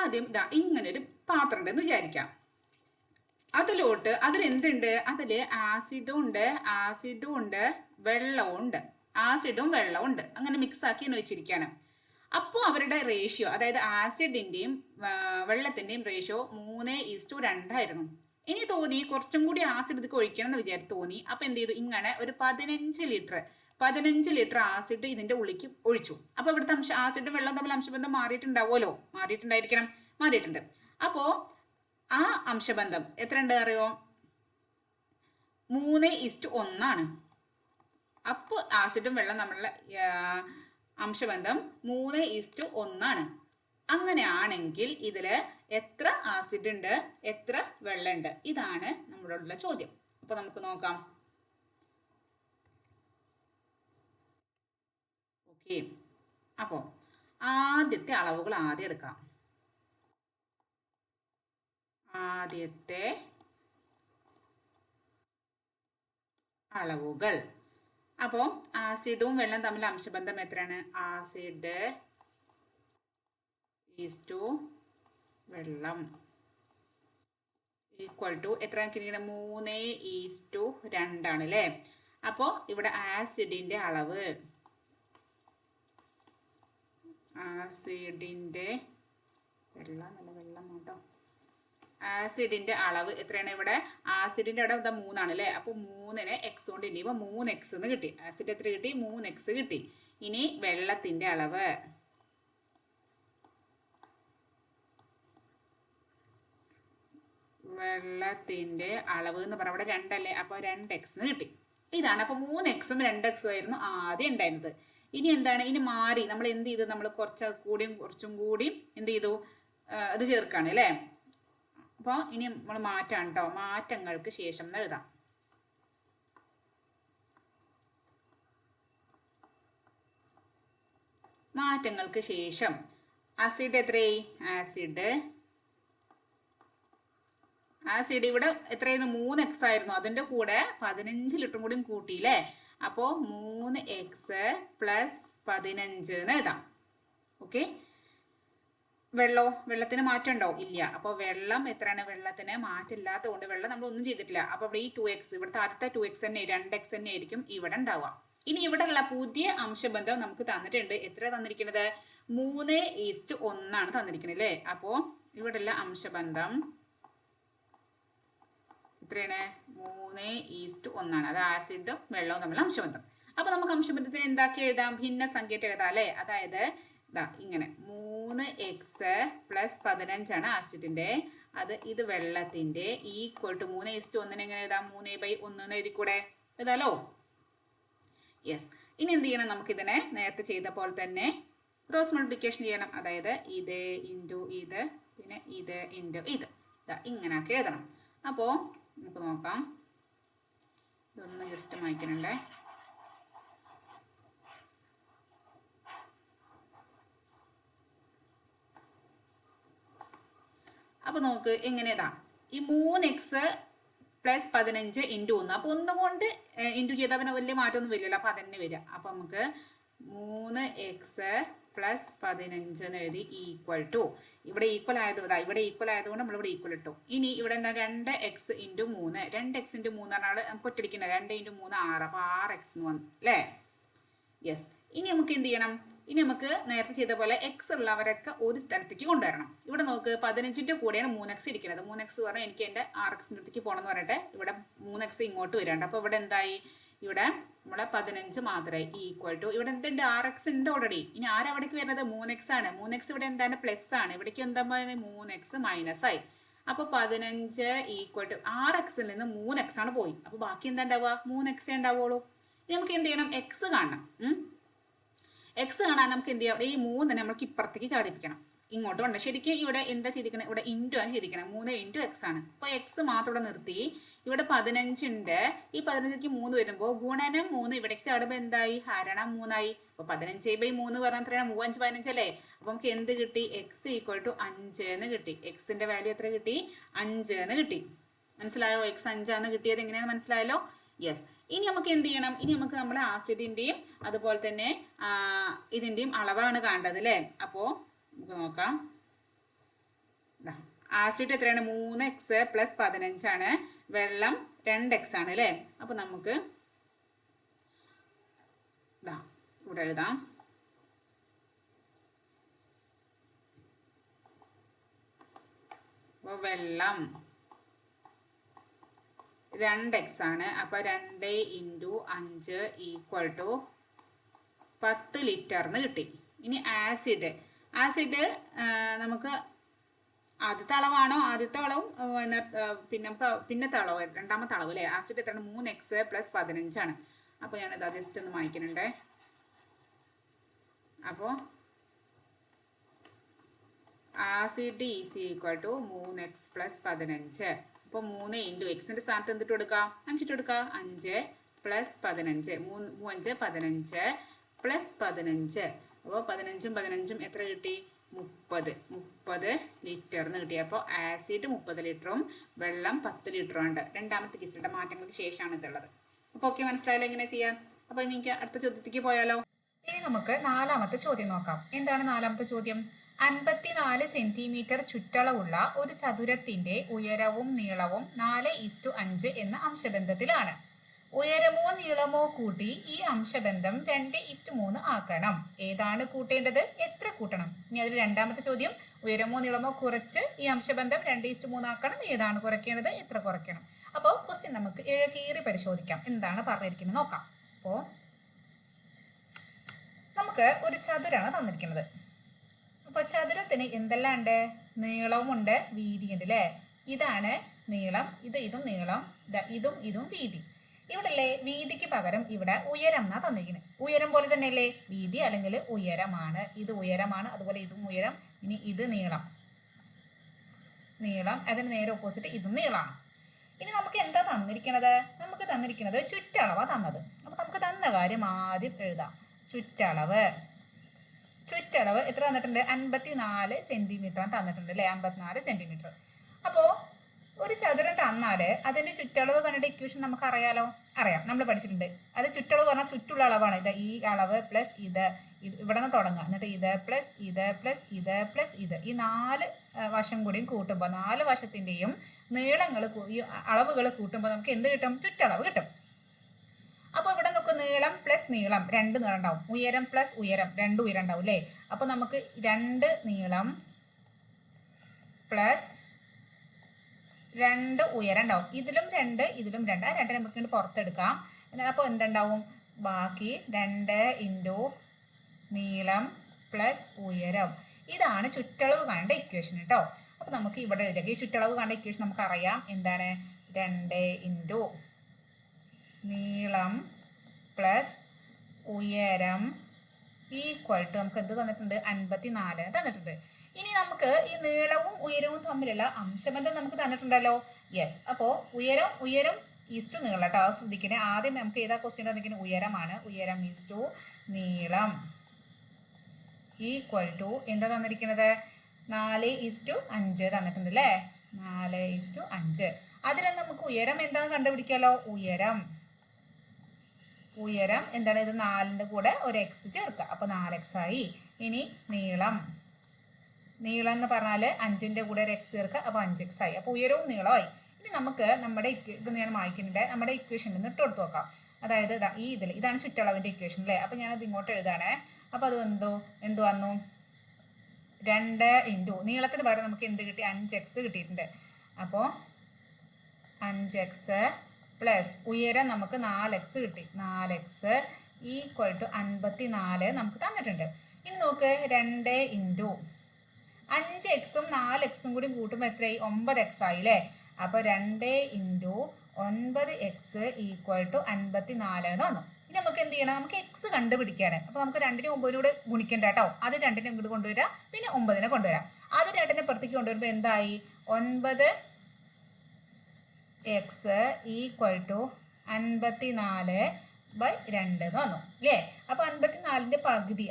ആദ്യം ഇതാ ഇങ്ങനൊരു പാത്രം ഉണ്ടെന്ന് വിചാരിക്കാം. അതിലെന്തുണ്ട്? അതില് ആസിഡും ഉണ്ട് വെള്ളവും ഉണ്ട്. ആസിഡും വെള്ളവും ഉണ്ട്. അങ്ങനെ മിക്സ് ആക്കി വെച്ചിരിക്കുകയാണ്. അപ്പോൾ അവരുടെ റേഷ്യോ, അതായത് ആസിഡിന്റെയും വെള്ളത്തിന്റെയും റേഷ്യോ 3:2 ആയിരുന്നു. ഇനി തോന്നി കുറച്ചും കൂടി ആസിഡ് ഇതൊക്കെ ഒഴിക്കണം എന്ന് വിചാരിച്ചു തോന്നി. അപ്പൊ എന്ത് ചെയ്തു? ഇങ്ങനെ ഒരു 15 ലിറ്റർ ആസിഡ് ഇതിന്റെ ഉള്ളിലേക്ക് ഒഴിച്ചു. അപ്പൊ ഇവിടുത്തെ ആസിഡും വെള്ളം തമ്മിൽ അംശബന്ധം മാറിയിട്ടുണ്ടാവുമല്ലോ. മാറിയിട്ടുണ്ട്. അപ്പോ ആ അംശബന്ധം എത്ര ഉണ്ട് അറിയോ? 3:1 അപ്പോൾ ആസിഡും വെള്ളം തമ്മിലുള്ള അംശബന്ധം 3:1 അങ്ങനെയാണെങ്കിൽ ഇതിൽ എത്ര ആസിഡ് ഉണ്ട്, എത്ര വെള്ളമുണ്ട്? ഇതാണ് നമ്മളോടുള്ള ചോദ്യം. അപ്പൊ നമുക്ക് നോക്കാം. ഓക്കെ, അപ്പോൾ ആദ്യത്തെ അളവുകൾ ആദ്യം എടുക്കാം. ആദ്യത്തെ അളവുകൾ. അപ്പോൾ ആസിഡും വെള്ളം തമ്മിൽ അംശബന്ധം എത്രയാണ്? ആസിഡ് ഈസ്റ്റു വെള്ളം ഈക്വൽ ടു എത്ര? 3:2 ആണ് അല്ലേ? അപ്പോൾ ഇവിടെ ആസിഡിന്റെ അളവ്, ആസിഡിന്റെ അളവ് എത്രയാണ്? ഇവിടെ ആസിഡിന്റെ അവിടെ 3 ആണ് അല്ലേ? അപ്പോൾ 3നെ എക്സ് കൊണ്ട് ഇനിയിപ്പോൾ 3x എന്ന് കിട്ടി. ആസിഡ് എത്ര കിട്ടി? 3x കിട്ടി. ഇനി വെള്ളത്തിന്റെ അളവ്, എന്ന് പറഞ്ഞാൽ ഇവിടെ 2 അല്ലേ? അപ്പോൾ 2x എന്ന് കിട്ടി. ഇതാണ്. അപ്പോൾ 3xും 2xും ആയിരുന്നു ആദ്യം ഉണ്ടായിരുന്നത്. ഇനി എന്താണ്? ഇനി മാറി നമ്മൾ എന്ത് ചെയ്തു? നമ്മൾ കുറച്ചും കൂടി എന്ത് ചെയ്തു? ഇത് ചേർക്കാണ് അല്ലേ? അപ്പോൾ ഇനി നമ്മൾ മാറ്റാണ് കേട്ടോ. മാറ്റങ്ങൾക്ക് ശേഷം എന്ന് എഴുതാം. മാറ്റങ്ങൾക്ക് ശേഷം ആസിഡ് എത്രയായി? ആസിഡ് ഇവിടെ എത്രയായിരുന്നു? 3x ആയിരുന്നു. അതിൻ്റെ കൂടെ 15 ലിറ്ററും കൂടി കൂട്ടിയില്ലേ? അപ്പോൾ 3x + 15 എന്ന് എഴുതാം. ഓക്കെ. വെള്ളത്തിന് മാറ്റം ഉണ്ടോ? ഇല്ല. അപ്പോൾ വെള്ളം എത്രയാണ്? വെള്ളത്തിന് മാറ്റമില്ലാത്തത് കൊണ്ട് വെള്ളം നമ്മൾ ഒന്നും ചെയ്തിട്ടില്ല. അപ്പോൾ ഇവിടെ ഈ 2x, ഇവിടുത്തെ ആദ്യത്തെ 2x തന്നെ 2x തന്നെ ആയിരിക്കും ഇവിടെ ഉണ്ടാവുക. ഇനി ഇവിടെ ഉള്ള പുതിയ അംശബന്ധം നമുക്ക് തന്നിട്ടുണ്ട്. എത്ര തന്നിരിക്കുന്നത്? 3:1 തന്നിരിക്കുന്നത് അല്ലേ? അപ്പോൾ ഇവിടെ ഉള്ള അംശബന്ധം എത്രയാണ്? 3:1. അത് ആസിഡും വെള്ളവും തമ്മിലുള്ള അംശബന്ധം. അപ്പൊ നമുക്ക് അംശബന്ധത്തിന് എന്താക്കി എഴുതാം? ഭിന്ന സംഖ്യയായിട്ട് എഴുതാം അല്ലേ? അതായത് ഇങ്ങനെ 3x + 15 ആണ് ആസിഡിന്റെ, ഇത് വെള്ളത്തിന്റെ ഈക്വൽ ടു 3:1 എങ്ങനെ എഴുതാം? 3/1 എന്ന് എഴുതിക്കൂടെ? എഴുതാലോ? യെസ്. ഇനി എന്ത് ചെയ്യണം? നമുക്കിതിനെ നേരത്തെ ചെയ്ത പോലെ തന്നെ ക്രോസ് മൾട്ടിപ്ലിക്കേഷൻ ചെയ്യണം. അതായത് ഇത് ഇൻറ്റു ഇത്, പിന്നെ ഇത് ഇൻറ്റു ഇത്, ഇങ്ങനെയൊക്കെ എഴുതണം. അപ്പോൾ നമുക്ക് നോക്കാം. ഇതൊന്ന് ജസ്റ്റ് മായ്ക്കണുണ്ടേ. അപ്പോൾ നോക്ക് എങ്ങനെയാ? ഈ 3x + 15 ഇൻറ്റു 1. അപ്പോൾ 1 കൊണ്ട് ഇൻറ്റു ചെയ്താൽ പിന്നെ വലിയ മാറ്റമൊന്നും വരില്ലല്ലോ. അപ്പോൾ അതന്നെ വരിക. അപ്പോൾ നമുക്ക് 3x + 15 എന്ന് എഴുതി ഈക്വൽ ടു, ഇവിടെ ഈക്വൽ ആയതുകൊണ്ട് നമ്മളിവിടെ ഈക്വൽ ഇട്ടു. ഇനി ഇവിടെ എന്താ? 2x × 3. 2x × 3 പറഞ്ഞാൽ നമുക്ക് ഒറ്റടിക്കുന്നത് 2 × 3 6. അപ്പോൾ 6x എന്ന് വന്നു അല്ലേ? യെസ്. ഇനി നമുക്ക് എന്ത് ചെയ്യണം? ഇനി നമുക്ക് നേരത്തെ ചെയ്ത പോലെ x ഉള്ളവരൊക്കെ ഒരു സ്ഥലത്തേക്ക് കൊണ്ടുവരണം. ഇവിടെ നോക്ക് 15ന്റെ കൂടെയാണ് 3x ഇരിക്കുന്നത്. 3x പറഞ്ഞാൽ എനിക്ക് എൻ്റെ 6xന്റെ അടുത്തേക്ക് പോകണം എന്ന് പറഞ്ഞിട്ട് ഇവിടെ 3x ഇങ്ങോട്ട് വരാണ്ട്. അപ്പോൾ ഇവിടെ എന്തായി? ഇവിടെ നമ്മളെ 15 മാത്രമായി ഈക്വൽ ടു, ഇവിടെ എന്തുണ്ട്? 6x ഉണ്ട് ഓൾറെഡി. ഇനി ആരവിടേക്ക് വരുന്നത്? 3x ആണ്. 3x ഇവിടെ എന്താണ്? പ്ലസ് ആണ്. ഇവിടേക്ക് എന്താ? 3x മൈനസ് ആയി. അപ്പോൾ 15 ഈക്വൽ ടു 6xൽ നിന്ന് 3x ആണ് പോയി. അപ്പോൾ ബാക്കി എന്താ ഉണ്ടാവുക? 3x ഉണ്ടാവുള്ളൂ. ഇനി നമുക്ക് എന്ത് ചെയ്യണം? x കാണണം. x കാണാൻ നമുക്ക് എന്ത് ചെയ്യാം? ഈ 3 നമുക്ക് ഇപ്പുറത്തേക്ക് ചാടിപ്പിക്കണം. ഇങ്ങോട്ട് കൊണ്ട് ശരിക്കും ഇവിടെ എന്താ ചെയ്തിരിക്കണം? ഇവിടെ ഇൻറ്റു ആണ് ചെയ്തിരിക്കണം. 3 × x ആണ്. അപ്പോൾ x മാത്രം ഇവിടെ നിർത്തി. ഇവിടെ 15 ഉണ്ട്. ഈ 15ക്ക് 3 വരുമ്പോൾ ഗുണനം 3 ഇവിടേക്ക് ചാടുമ്പോൾ എന്തായി? ഹരണം 3 ആയി. അപ്പോൾ 15/3 പറഞ്ഞാൽ എത്രയാണ്? 3 5 15 അല്ലേ? അപ്പോൾ നമുക്ക് എന്ത് കിട്ടി? x = 5 എന്ന് കിട്ടി. എക്സിന്റെ വാല്യൂ എത്ര കിട്ടി? 5 എന്ന് കിട്ടി. മനസ്സിലായോ? x 5 ആണെന്ന് കിട്ടിയത് എങ്ങനെയാണെന്ന് മനസ്സിലായല്ലോ? യെസ്. ഇനി നമുക്ക് എന്ത് ചെയ്യണം? ഇനി നമുക്ക് നമ്മുടെ ആസിഡിന്റെയും അതുപോലെ തന്നെ ഇതിന്റെയും അളവാണ് കാണേണ്ടത് അല്ലേ? അപ്പോൾ നമുക്ക് നോക്കാം. ആസിഡ് എത്രയാണ് 3x + 15 വെള്ളം 2x ആണ് അല്ലേ. അപ്പോൾ നമുക്ക് ഇവിടെ എഴുതാം. അപ്പോൾ വെള്ളം 2x ആണ്. അപ്പോൾ 2 × 5 = 10 ലിറ്റർ എന്ന് കിട്ടി. ഇനി ആസിഡ് നമുക്ക് ആദ്യത്തെ അളവാണോ, ആദ്യത്തെ അളവും പിന്നത്തെ അളവ്, രണ്ടാമത്തെ അളവ് അല്ലേ. ആസിഡ് എത്രയാണ് 3x + 15 ആണ്. അപ്പോൾ ഞാനിത് ജസ്റ്റ് ഒന്ന് വായിക്കുന്നുണ്ട്. അപ്പോൾ ആസിഡ് = 3x + 15. അപ്പോൾ 3 × x സ്ഥാനത്ത് എന്തിട്ട് കൊടുക്കുക, 5 ഇട്ട് കൊടുക്കുക. 5 + 15 3 5 15 + 15. അപ്പോൾ 15 15 എത്ര കിട്ടി, 30 ലിറ്റർ എന്ന് കിട്ടി. അപ്പോൾ ആസിഡ് 30 ലിറ്ററും വെള്ളം 10 ലിറ്ററും ഉണ്ട്. രണ്ടാമത്തെ കേസിന്റെ മാറ്റങ്ങൾക്ക് ശേഷമാണ് ഇതുള്ളത്. അപ്പോൾ ഓക്കെ, മനസ്സിലായാലോ എങ്ങനെ ചെയ്യാൻ. അപ്പോൾ എനിക്ക് അടുത്ത ചോദ്യത്തിലേക്ക് പോയാലോ. ഇനി നമുക്ക് നാലാമത്തെ ചോദ്യം നോക്കാം. എന്താണ് നാലാമത്തെ ചോദ്യം? 54 സെന്റിമീറ്റർ ചുറ്റളവുള്ള ഒരു ചതുരത്തിന്റെ ഉയരവും നീളവും 4:5 എന്ന അംശബന്ധത്തിലാണ്. ഉയരമോ നീളമോ കൂട്ടി ഈ അംശബന്ധം 2:3 ആക്കണം. ഏതാണ് കൂട്ടേണ്ടത്, എത്ര കൂട്ടണം? ഇനി അതിൽ രണ്ടാമത്തെ ചോദ്യം, ഉയരമോ നീളമോ കുറച്ച് ഈ അംശബന്ധം 2:3 ആക്കണം. ഏതാണ് കുറയ്ക്കേണ്ടത്, എത്ര കുറയ്ക്കണം? അപ്പോൾ ക്വസ്റ്റ്യൻ നമുക്ക് ഇഴകീറി പരിശോധിക്കാം. എന്താണ് പറഞ്ഞിരിക്കുന്നത് നോക്കാം. അപ്പോൾ നമുക്ക് ഒരു ചതുരാണ് തന്നിരിക്കുന്നത്. അപ്പോൾ ചതുരത്തിന് എന്തെല്ലാം ഉണ്ട്, നീളവും ഉണ്ട്, വീതിയുണ്ട് അല്ലേ. ഇതാണ് നീളം, ഇതും നീളം, ഇതും വീതി. ഇവിടെ അല്ലേ വീതിക്ക് പകരം ഇവിടെ ഉയരം എന്നാ തന്നിരിക്കുന്നത്. ഉയരം പോലെ തന്നെ അല്ലേ വീതി, അല്ലെങ്കിൽ ഉയരമാണ്. ഇത് ഉയരമാണ്, അതുപോലെ ഇതും ഉയരം. ഇനി ഇത് നീളം, അതിന് നേരെ ഓപ്പോസിറ്റ് ഇതും നീളമാണ്. ഇനി നമുക്ക് എന്താ തന്നിരിക്കുന്നത്, നമുക്ക് തന്നിരിക്കുന്നത് ചുറ്റളവാണ് തന്നത്. അപ്പോൾ നമുക്ക് തന്ന കാര്യം ആദ്യം എഴുതാം. ചുറ്റളവ് എത്ര തന്നിട്ടുണ്ട്, 54 സെന്റിമീറ്റർ തന്നിട്ടുണ്ട് അല്ലേ. 54 സെന്റിമീറ്റർ. അപ്പോൾ ഒരു ചതുരം തന്നാൽ അതിൻ്റെ ചുറ്റളവ് കണ്ടിട്ട് ഇക്വേഷൻ നമുക്ക് അറിയാം, നമ്മൾ പഠിച്ചിട്ടുണ്ട്. അത് ചുറ്റളവ് പറഞ്ഞാൽ ചുറ്റുള്ള അളവാണ്. ഇത് ഈ അളവ് പ്ലസ് ഇത് ഇവിടെ നിന്ന് തുടങ്ങുക, എന്നിട്ട് ഇത് പ്ലസ് ഇത് ഈ 4 വശം കൂടിയും കൂട്ടുമ്പോൾ 4 വശത്തിൻ്റെയും നീളങ്ങൾ ഈ അളവുകൾ കൂട്ടുമ്പോൾ നമുക്ക് എന്ത് കിട്ടും, ചുറ്റളവ് കിട്ടും. അപ്പോൾ ഇവിടെ നമുക്ക് നീളം പ്ലസ് നീളം 2 നീളം ഉണ്ടാവും, ഉയരം പ്ലസ് ഉയരം 2 ഉയരം ഉണ്ടാവും അല്ലേ. അപ്പോൾ നമുക്ക് 2 നീളം പ്ലസ് 2 ഉയരം ഉണ്ടാവും. ഇതിലും 2 ഇതിലും 2, ആ 2 നമുക്ക് ഇങ്ങോട്ട് പുറത്തെടുക്കാം. എന്നാൽ അപ്പോൾ എന്തുണ്ടാവും, ബാക്കി 2 × നീളം പ്ലസ് ഉയരം. ഇതാണ് ചുറ്റളവ് കാണേണ്ട ഇക്വേഷൻ കേട്ടോ. അപ്പോൾ നമുക്ക് ഇവിടെ എഴുതിയാൽ ഈ ചുറ്റളവ് കാണേണ്ട ഇക്വേഷൻ നമുക്കറിയാം. എന്താണ്, 2 × നീളം പ്ലസ് ഉയരം = നമുക്ക് എന്ത് തന്നിട്ടുണ്ട്, 54 തന്നിട്ടുണ്ട്. ഇനി നമുക്ക് ഈ നീളവും ഉയരവും തമ്മിലുള്ള അംശബന്ധം നമുക്ക് തന്നിട്ടുണ്ടല്ലോ. യെസ്. അപ്പോൾ ഉയരം ഈസ്റ്റു നീളം കേട്ടോ, ശ്രദ്ധിക്കണേ. ആദ്യം നമുക്ക് ഏതാ ക്വസ്റ്റ്യൻ തന്നിരിക്കുന്നത്, ഉയരമാണ്. ഉയരം ഈസ്റ്റു നീളം = എന്താ തന്നിരിക്കുന്നത്, 4:5 തന്നിട്ടുണ്ട് അല്ലേ. 4:5. അതിൽ നമുക്ക് ഉയരം എന്താണെന്ന് കണ്ടുപിടിക്കാമല്ലോ. ഉയരം എന്താണ്, ഇത് 4ന്റെ കൂടെ ഒരു x ചേർക്കുക, അപ്പോൾ 4x ആയി. ഇനി നീളം എന്ന് പറഞ്ഞാൽ 5ന്റെ കൂടെ ഒരു x ചേർക്കുക, അപ്പോൾ 5x ആയി. അപ്പോൾ ഉയരവും നീളമായി. ഇനി നമുക്ക് നമ്മുടെ ഇത് ഞാൻ വായിക്കുന്നുണ്ട്, നമ്മുടെ ഇക്വേഷനിൽ നിന്ന് ഇട്ട് കൊടുത്ത് നോക്കാം. അതായത് ഇതാണ് ചുറ്റളവിൻ്റെ ഇക്വേഷൻ അല്ലേ. അപ്പോൾ ഞാനത് ഇങ്ങോട്ട് എഴുതാണേ. അപ്പോൾ അത് എന്ത് വന്നു, 2 × നീളത്തിന് പകരം നമുക്ക് എന്ത് കിട്ടി, 5x കിട്ടിയിട്ടുണ്ട്. അപ്പോൾ 5x പ്ലസ് ഉയരം നമുക്ക് 4x കിട്ടി. 4x = 54 നമുക്ക് തന്നിട്ടുണ്ട്. ഇനി നോക്ക്, 2 × 5x-ഉം 4x-ഉം കൂടി കൂട്ടുമ്പോൾ എത്രയായി, 9x ആയി അല്ലേ. അപ്പോൾ 2 × 9x = 54 എന്ന് വന്നു. ഇനി നമുക്ക് എന്ത് ചെയ്യണം, നമുക്ക് x കണ്ടുപിടിക്കുകയാണ്. അപ്പോൾ നമുക്ക് 2നെ 9 ഗുണിക്കണ്ട കേട്ടോ. അത് 2നെ ഇങ്ങോട്ട് കൊണ്ടുവരാം, പിന്നെ 9നെ കൊണ്ടുവരാം. അത് 2നെ പുറത്തേക്ക് കൊണ്ടുവരുമ്പോൾ എന്തായി, 9x = 54/2 എന്ന് വന്നു അല്ലേ. അപ്പോൾ 54ന്റെ പകുതി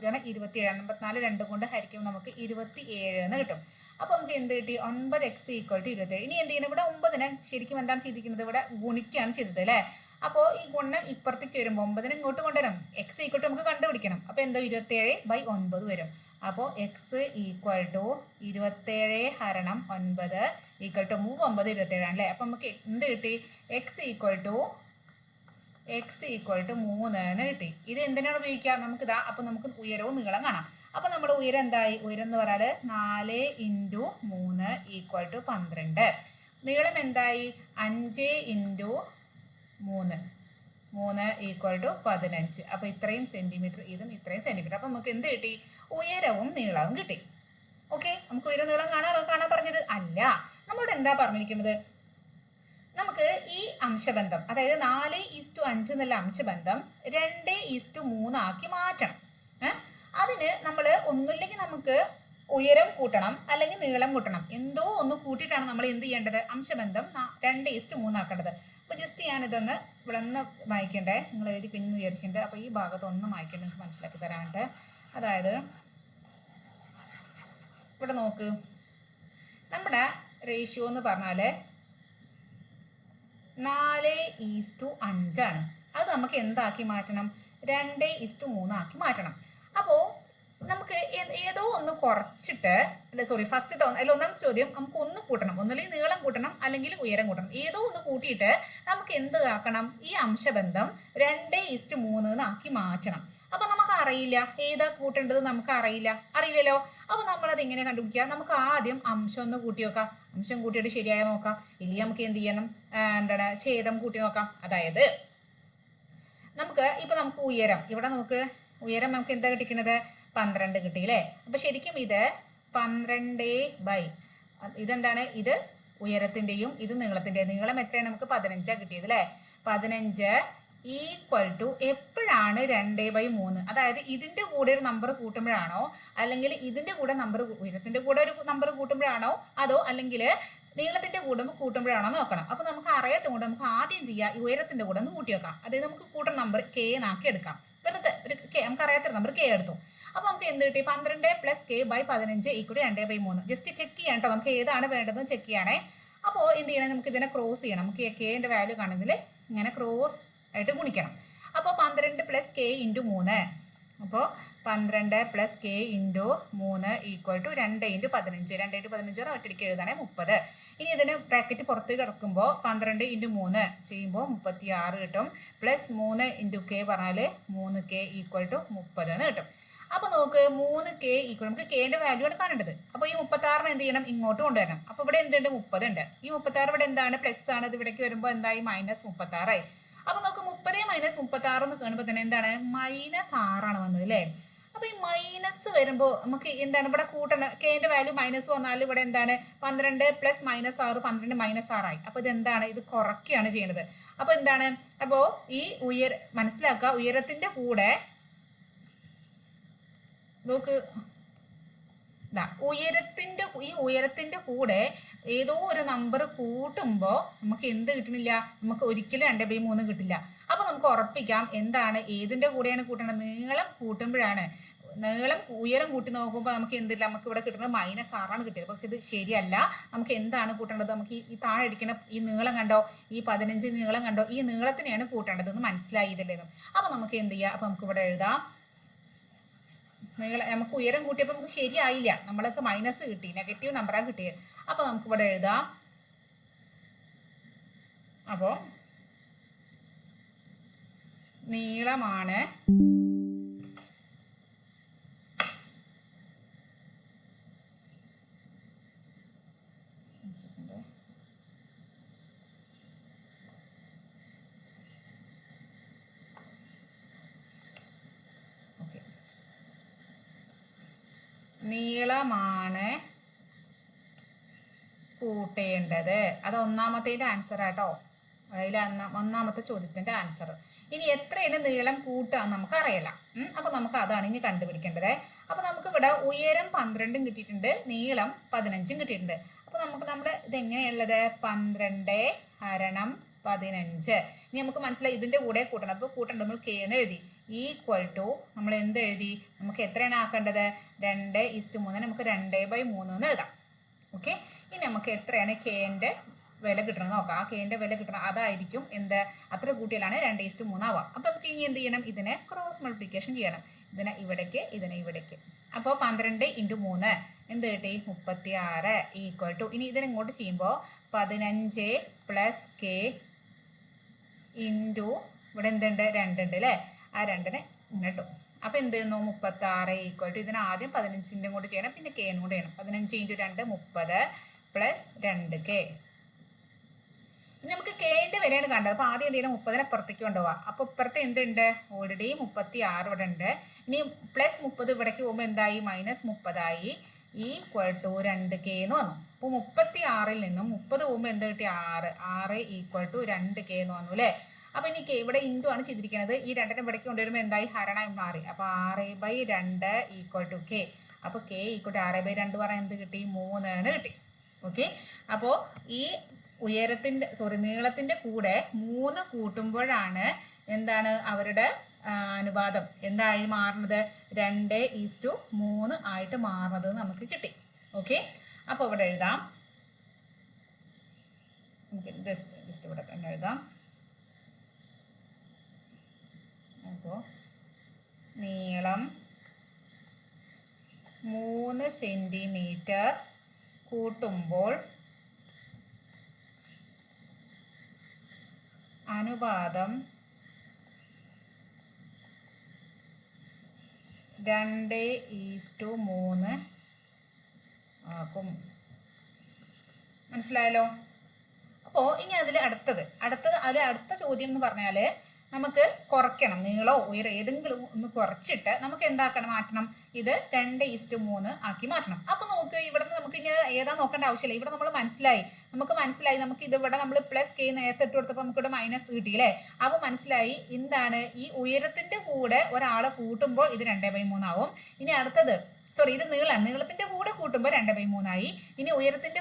ആണ് 27. 54 2 കൊണ്ട് ഹരിക്കുമ്പോൾ നമുക്ക് 27 എന്ന് കിട്ടും. അപ്പോൾ നമുക്ക് എന്ത് കിട്ടി, 9x = 27. ഇനി എന്ത് ചെയ്യണം, ഇവിടെ 9നെ ശരിക്കും എന്താണ് ചെയ്തിരിക്കുന്നത്, ഇവിടെ ഗുണിക്കുകയാണ് ചെയ്തത് അല്ലേ. അപ്പോൾ ഈ ഗുണം ഇപ്പുറത്തേക്ക് വരുമ്പോൾ 9നെ ഇങ്ങോട്ട് കൊണ്ടുവരണം. x = നമുക്ക് കണ്ടുപിടിക്കണം. അപ്പോൾ എന്തോ 27/9 വരും. അപ്പോൾ X equal to 27/9 equal to 3 9 27 അല്ലേ. അപ്പം നമുക്ക് എന്ത് കിട്ടി? എക്സ് ഈക്വൽ ടു 3 എന്ന് കിട്ടി. ഇത് എന്തിനാണ് ഉപയോഗിക്കുക? നമുക്കിതാ അപ്പം നമുക്ക് ഉയരവും നീളം കാണാം. അപ്പം നമ്മുടെ ഉയരം എന്തായി? ഉയരം എന്ന് പറഞ്ഞാൽ 4 × 3 ഈക്വൽ ടു 12. നീളം എന്തായി? 5 × 3 ഈക്വൽ ടു 15. അപ്പോൾ ഇത്രയും സെൻറ്റിമീറ്റർ, ഇതും ഇത്രയും സെൻറ്റിമീറ്റർ. അപ്പം നമുക്ക് എന്ത് കിട്ടി? ഉയരവും നീളവും കിട്ടി. ഓക്കെ, നമുക്ക് ഉയരം നീളം കാണാൻ പറഞ്ഞത് അല്ല. നമ്മളോട് എന്താ പറഞ്ഞിരിക്കുന്നത്? നമുക്ക് ഈ അംശബന്ധം, അതായത് 4:5 എന്നുള്ള അംശബന്ധം 2:3 ആക്കി മാറ്റണം. അതിന് നമ്മൾ ഒന്നുമില്ലെങ്കിൽ നമുക്ക് ഉയരം കൂട്ടണം, അല്ലെങ്കിൽ നീളം കൂട്ടണം. എന്തോ ഒന്ന് കൂട്ടിയിട്ടാണ് നമ്മൾ എന്ത് ചെയ്യേണ്ടത്? അംശബന്ധം 2:3 ആക്കേണ്ടത്. അപ്പോൾ ജസ്റ്റ് ഞാനിതൊന്ന് ഇവിടെ ഒന്ന് വായിക്കണ്ടേ, നിങ്ങൾ എഴുതി പിന്നെ വിചാരിക്കേണ്ടത്. അപ്പോൾ ഈ ഭാഗത്തൊന്നും വായിക്കേണ്ടത് നിങ്ങൾക്ക് മനസ്സിലാക്കി തരാനായിട്ട്. അതായത് ഇവിടെ നോക്ക്, നമ്മുടെ റേഷ്യോ എന്ന് പറഞ്ഞാൽ 4:5 ആണ്. അത് നമുക്ക് എന്താക്കി മാറ്റണം? 2:3 ആക്കി മാറ്റണം. അപ്പോൾ നമുക്ക് ഏതോ ഒന്ന് കുറച്ചിട്ട്, ഫസ്റ്റ് ഒന്നാം ചോദ്യം നമുക്ക് ഒന്ന് കൂട്ടണം, ഒന്നുമില്ലെങ്കിൽ നീളം കൂട്ടണം, അല്ലെങ്കിൽ ഉയരം കൂട്ടണം. ഏതോ ഒന്ന് കൂട്ടിയിട്ട് നമുക്ക് എന്ത് ആക്കണം? ഈ അംശബന്ധം 2:3 ആക്കി മാറ്റണം. അപ്പം നമുക്ക് അറിയില്ല ഏതാ കൂട്ടേണ്ടത്, നമുക്ക് അറിയില്ലല്ലോ. അപ്പം നമ്മളത് എങ്ങനെ കണ്ടുപിടിക്കുക? നമുക്ക് ആദ്യം അംശം ഒന്ന് കൂട്ടി നോക്കാം. അംശം കൂട്ടിയിട്ട് ശരിയായ നോക്കാം. ഇല്ലെങ്കിൽ നമുക്ക് എന്ത് ചെയ്യണം? ഛേദം കൂട്ടി നോക്കാം. അതായത് നമുക്ക് ഉയരം, ഇവിടെ നമുക്ക് ഉയരം നമുക്ക് എന്താ കിട്ടിക്കുന്നത്? 12 കിട്ടി അല്ലേ. അപ്പം ശരിക്കും ഇത് 12 ഇതെന്താണ്? ഇത് ഉയരത്തിൻ്റെയും ഇത് നീളത്തിൻ്റെയും. നീളം എത്രയാണ്? നമുക്ക് 15 കിട്ടിയത് അല്ലേ. 15 ഈക്വൽ ടു എപ്പോഴാണ് 2/3? അതായത് ഇതിൻ്റെ കൂടെ ഒരു നമ്പർ കൂട്ടുമ്പോഴാണോ, അല്ലെങ്കിൽ ഇതിൻ്റെ കൂടെ ഉയരത്തിൻ്റെ കൂടെ ഒരു നമ്പർ കൂട്ടുമ്പോഴാണോ, അതോ അല്ലെങ്കിൽ നീളത്തിൻ്റെ കൂടെ കൂട്ടുമ്പോഴാണോ നോക്കണം. അപ്പോൾ നമുക്ക് അറിയാത്തതുകൊണ്ട് നമുക്ക് ആദ്യം ചെയ്യാം, ഈ ഉയരത്തിൻ്റെ കൂടെ ഒന്ന് കൂട്ടി വെക്കാം. അതായത് നമുക്ക് കൂട്ടുന്ന നമ്പർ കെ എന്നാക്കി എടുക്കാം. വെറുതെ ഒരു കെ, നമുക്ക് അറിയാത്തൊരു നമ്പർ കെ എടുത്തു. അപ്പോൾ നമുക്ക് എന്ത് കിട്ടി? 12 + k/15 ഈക്വൽ 2/3. ജസ്റ്റ് ചെക്ക് ചെയ്യാം കേട്ടോ, നമുക്ക് ഏതാണ് വേണ്ടതെന്ന് ചെക്ക് ചെയ്യണേ. അപ്പോൾ എന്ത് ചെയ്യണം? നമുക്ക് ഇതിനെ ക്രോസ് ചെയ്യണം. നമുക്ക് കെൻ്റെ വാല്യൂ കാണുന്നതിൽ ഇങ്ങനെ ക്രോസ് ആയിട്ട് ഗുണിക്കണം. അപ്പോൾ 12 + k × 3. അപ്പോൾ 12 + k × 3 ഈക്വൽ ടു 2 × 15. 2 × 15 ഒറ്റയ്ക്ക് എഴുതാനേ 30. ഇനി ഇതിന് ബ്രാക്കറ്റ് പുറത്ത് കിടക്കുമ്പോൾ 12 × 3 ചെയ്യുമ്പോൾ 36 കിട്ടും. + 3 × k പറഞ്ഞാൽ 3k ഈക്വൽ ടു 30 എന്ന് കിട്ടും. അപ്പോൾ നോക്ക്, 3k ഈക്വൽ, നമുക്ക് കെൻ്റെ വാല്യൂ ആണ് കാണേണ്ടത്. അപ്പോൾ ഈ 36 എന്ത് ചെയ്യണം? ഇങ്ങോട്ട് കൊണ്ടുവരണം. അപ്പോൾ ഇവിടെ എന്തുണ്ട്? 30 ഉണ്ട്. ഈ 36 ഇവിടെ എന്താണ്? പ്ലസ് ആണ്. ഇത് ഇവിടേക്ക് വരുമ്പോൾ എന്തായി? -36 ആയി. അപ്പോൾ നമുക്ക് 30 - 36 എന്ന് കാണുമ്പോൾ തന്നെ എന്താണ്? -6 ആണ് വന്നത് അല്ലേ. അപ്പോൾ ഈ മൈനസ് വരുമ്പോൾ നമുക്ക് എന്താണ് ഇവിടെ കൂട്ടണം? കെൻ്റെ വാല്യൂ മൈനസ് വന്നാൽ ഇവിടെ എന്താണ്? 12 + -6 12 -6 ആയി. അപ്പോൾ ഇതെന്താണ്? ഇത് കുറയ്ക്കുകയാണ് ചെയ്യുന്നത്. അപ്പോൾ എന്താണ്? അപ്പോൾ ഈ മനസ്സിലാക്കുക, ഉയരത്തിൻ്റെ കൂടെ നോക്ക്, ഉയരത്തിൻ്റെ കൂടെ ഏതോ ഒരു നമ്പർ കൂട്ടുമ്പോൾ നമുക്ക് എന്ത് കിട്ടണില്ല? നമുക്ക് ഒരിക്കലും 2/3 കിട്ടില്ല. അപ്പോൾ നമുക്ക് ഉറപ്പിക്കാം എന്താണ്? ഏതിൻ്റെ കൂടെയാണ് കൂട്ടേണ്ടത്? നീളം കൂട്ടുമ്പോഴാണ്. ഉയരം കൂട്ടി നോക്കുമ്പോൾ നമുക്ക് എന്തില്ല? നമുക്ക് ഇവിടെ കിട്ടുന്നത് -6 ആണ് കിട്ടിയത്. അപ്പോൾ ഇത് ശരിയല്ല. നമുക്ക് എന്താണ് കൂട്ടേണ്ടത്? നമുക്ക് ഈ താഴെ അടിക്കുന്ന ഈ നീളം കണ്ടോ? ഈ 15 നീളം കണ്ടോ? ഈ നീളത്തിനെയാണ് കൂട്ടേണ്ടതെന്ന് മനസ്സിലായില്ലല്ലോ. അപ്പോൾ നമുക്ക് എന്ത് ചെയ്യാം? അപ്പോൾ നമുക്ക് ഇവിടെ എഴുതാം, നമുക്ക് ഉയരം കൂട്ടിയപ്പോൾ നമുക്ക് ശരിയായില്ല, നമ്മൾക്ക് മൈനസ് കിട്ടി, നെഗറ്റീവ് നമ്പറാണ് കിട്ടിയത്. അപ്പോൾ നമുക്കിവിടെ എഴുതാം. അപ്പോൾ നീളമാണ് കൂട്ടേണ്ടത്. അത് ഒന്നാമത്തേൻ്റെ ആൻസർ ആട്ടോ. അതിൽ ഒന്നാമത്തെ ചോദ്യത്തിൻ്റെ ആൻസർ. ഇനി എത്രയാണ് നീളം കൂട്ടുക നമുക്കറിയില്ല. അപ്പോൾ നമുക്ക് അതാണ് ഇനി കണ്ടുപിടിക്കേണ്ടത്. അപ്പോൾ നമുക്കിവിടെ ഉയരം 12 കിട്ടിയിട്ടുണ്ട്, നീളം 15 കിട്ടിയിട്ടുണ്ട്. അപ്പോൾ നമ്മുടെ ഇതെങ്ങനെയുള്ളത്? 12/15. ഇനി നമുക്ക് മനസ്സിലായി ഇതിൻ്റെ കൂടെ കൂട്ടണം. അപ്പോൾ കൂട്ടേണ്ടത് നമ്മൾ കെ എന്ന് എഴുതി. ഈക്വൽ ടു നമ്മൾ എന്ത് എഴുതി? നമുക്ക് എത്രയാണ് ആക്കേണ്ടത്? 2:3. നമുക്ക് 2/3 എന്ന് എഴുതാം. ഓക്കെ, ഇനി നമുക്ക് എത്രയാണ് കെൻ്റെ വില കിട്ടണം നോക്കാം. ആ കെൻ്റെ വില കിട്ടണം, അതായിരിക്കും എന്ത്, അത്ര കൂട്ടിയാലാണ് 2:3 ആവുക. അപ്പോൾ നമുക്ക് ഇനി എന്ത് ചെയ്യണം, ഇതിനെ ക്രോസ് മൾട്ടിപ്ലിക്കേഷൻ ചെയ്യണം. ഇതിനെ ഇവിടേക്ക്, ഇതിനെ ഇവിടേക്ക്. അപ്പോൾ 12 × 3 എന്ത് കിട്ടി, 36 ഈക്വൽ ടു, ഇനി ഇതിനെ ഇങ്ങോട്ട് ചെയ്യുമ്പോൾ 15 + k ഇൻറ്റു ഇവിടെ എന്തുണ്ട്, 2 ഉണ്ട് അല്ലേ, ആ 2നെ ഇങ്ങനെ ഇട്ടു. അപ്പോൾ എന്ത് ചെയ്യുന്നു, 36 ഈക്വൽ ടു, ഇതിന് ആദ്യം 15ൻ്റെ കൂടെ ചെയ്യണം, പിന്നെ കെനും കൂടെ ചെയ്യണം. 15 × 2 30 + 2k. ഇനി നമുക്ക് കെൻ്റെ വിലയാണ് കണ്ടത്. അപ്പോൾ ആദ്യം എന്ത് ചെയ്യണം, 30നെ പുറത്തേക്ക് കൊണ്ടുപോകാം. അപ്പോൾ ഇപ്പുറത്ത് എന്തുണ്ട്, ഓൾറെഡി 36 ഇവിടെ ഉണ്ട്. ഇനി +30 ഇവിടേക്ക് പോകുമ്പോൾ എന്തായി, -30 ആയി, ഈക്വൽ ടു 2k എന്ന് വന്നു. അപ്പോൾ 36ൽ നിന്നും 30 പോകുമ്പോൾ എന്ത് കിട്ടി, 6 ഈക്വൽ ടു 2k എന്ന് വന്നു അല്ലേ. അപ്പോൾ ഇനി കെ ഇവിടെ ഇൻറ്റു ആണ് ചെയ്തിരിക്കുന്നത്. ഈ 2നെ ഇവിടേക്ക് കൊണ്ടുവരുമ്പോൾ എന്തായി, ഹരണമായി മാറി. അപ്പോൾ 6/2 ഈക്വൽ ടു k. അപ്പോൾ k ഈക്വൽ ടു 6/2 പറഞ്ഞാൽ എന്ത് കിട്ടി, 3 എന്ന് കിട്ടി. ഓക്കെ. അപ്പോൾ ഈ നീളത്തിൻ്റെ കൂടെ 3 കൂട്ടുമ്പോഴാണ് എന്താണ് അവരുടെ അനുപാതം എന്തായി മാറുന്നത്, 2:3 ആയിട്ട് മാറുന്നത് നമുക്ക് കിട്ടി. ഓക്കെ. അപ്പോൾ ഇവിടെ എഴുതാം, നമുക്ക് ജസ്റ്റ് ഇവിടെ തന്നെ എഴുതാം. അപ്പോൾ നീളം 3 സെൻറ്റിമീറ്റർ കൂട്ടുമ്പോൾ അനുപാതം 2:3 ആക്കും. മനസ്സിലായല്ലോ. അപ്പോൾ ഇനി അടുത്ത ചോദ്യം എന്ന് പറഞ്ഞാൽ നമുക്ക് കുറയ്ക്കണം, നീളമോ ഉയരം ഏതെങ്കിലും ഒന്ന് കുറച്ചിട്ട് നമുക്ക് എന്താക്കണം, മാറ്റണം, ഇത് 2:3 ആക്കി മാറ്റണം. അപ്പോൾ നമുക്ക് ഇവിടെ നിന്ന് നമുക്ക് ഇനി ഏതാ നോക്കേണ്ട ആവശ്യമില്ല. ഇവിടെ നമ്മൾ മനസ്സിലായി, നമുക്ക് ഇതിവിടെ നമ്മൾ +k നേരത്തെ ഇട്ട് കൊടുത്തപ്പോൾ നമുക്കിവിടെ മൈനസ് കിട്ടിയില്ലേ. അപ്പോൾ മനസ്സിലായി എന്താണ്, ഈ ഉയരത്തിൻ്റെ കൂടെ ഒരാളെ കൂട്ടുമ്പോൾ ഇത് 2/3 ആവും. ഇനി അടുത്തത് ഇത് നീളത്തിൻ്റെ കൂടെ കൂട്ടുമ്പോൾ 2/3 ആയി. ഇനി ഉയരത്തിൻ്റെ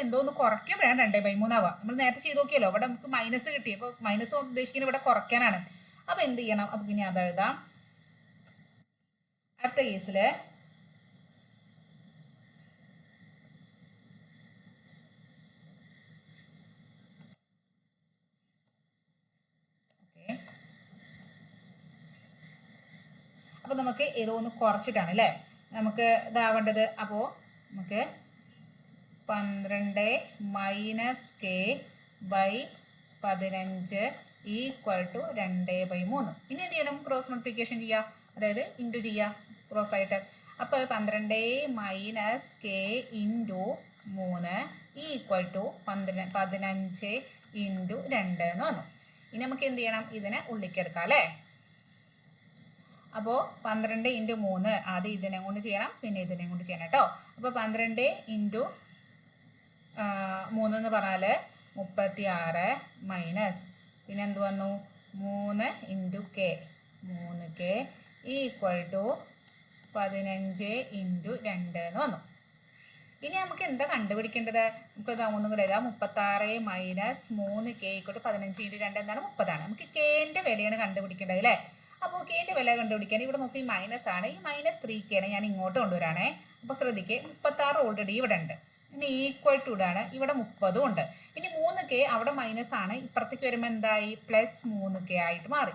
എന്തോന്ന് കുറയ്ക്കുമ്പോഴാണ് 2/3 ആവുക. നമ്മൾ നേരത്തെ ചെയ്ത് നോക്കിയല്ലോ, ഇവിടെ നമുക്ക് മൈനസ് കിട്ടി. അപ്പോൾ മൈനസ് ഉദ്ദേശിക്കുന്നത് ഇവിടെ കുറയ്ക്കാനാണ്. അപ്പോൾ എന്ത് ചെയ്യണം, അപ്പോൾ ഇനി അതെഴുതാം. അടുത്ത കേസിൽ അപ്പോൾ നമുക്ക് ഏതോ ഒന്ന് കുറച്ചിട്ടാണ് അല്ലേ നമുക്ക് ഇതാവേണ്ടത്. അപ്പോൾ നമുക്ക് 12 - k/15 ഈക്വൽ ടു 2/3. ഇനി എന്ത് ചെയ്യണം, ക്രോസ് മൾട്ടിപ്ലിക്കേഷൻ ചെയ്യുക, അതായത് ഇൻറ്റു ചെയ്യുക ക്രോസ് ആയിട്ട്. അപ്പോൾ 12 - k × 3 ഈക്വൽ ടു 15 × 2 എന്ന് വന്നു. ഇനി നമുക്ക് എന്ത് ചെയ്യണം, ഇതിനെ ഉള്ളിക്കെടുക്കാം അല്ലേ. അപ്പോൾ 12 × 3 ആദ്യം ഇതിനെ കൊണ്ട് ചെയ്യണം, പിന്നെ ഇതിനെ കൊണ്ട് ചെയ്യണം കേട്ടോ. അപ്പോൾ 12 × 3 എന്ന് പറഞ്ഞാൽ 36 മൈനസ് പിന്നെ എന്ത് വന്നു 3 × k 3k ഈക്വൽ ടു 15 × 2 എന്ന് വന്നു. ഇനി നമുക്ക് എന്താ കണ്ടുപിടിക്കേണ്ടത്, നമുക്കത് ഒന്നും കൂടെ എഴുതാം. 36 - 3k ഈക്വൽ ടു 15 × 2 എന്താണ്, 30 ആണ്. നമുക്ക് കെൻ്റെ വിലയാണ് കണ്ടുപിടിക്കേണ്ടത് അല്ലേ. അപ്പോൾ കെൻ്റെ വില കണ്ടുപിടിക്കാൻ ഇവിടെ നോക്കി മൈനസ് ആണ്, ഈ -3k ആണ് ഞാൻ ഇങ്ങോട്ട് കൊണ്ടുവരാണേ. അപ്പോൾ ശ്രദ്ധിക്കുക, 36 ഓൾറെഡി ഇവിടെ ഉണ്ട്. ഇനി ഈക്വൽ ടു ഇടാണ്, ഇവിടെ 30 ഉണ്ട്. ഇനി 3k അവിടെ മൈനസ് ആണ്, ഇപ്പുറത്തേക്ക് വരുമ്പോൾ എന്തായി +3k ആയിട്ട് മാറി.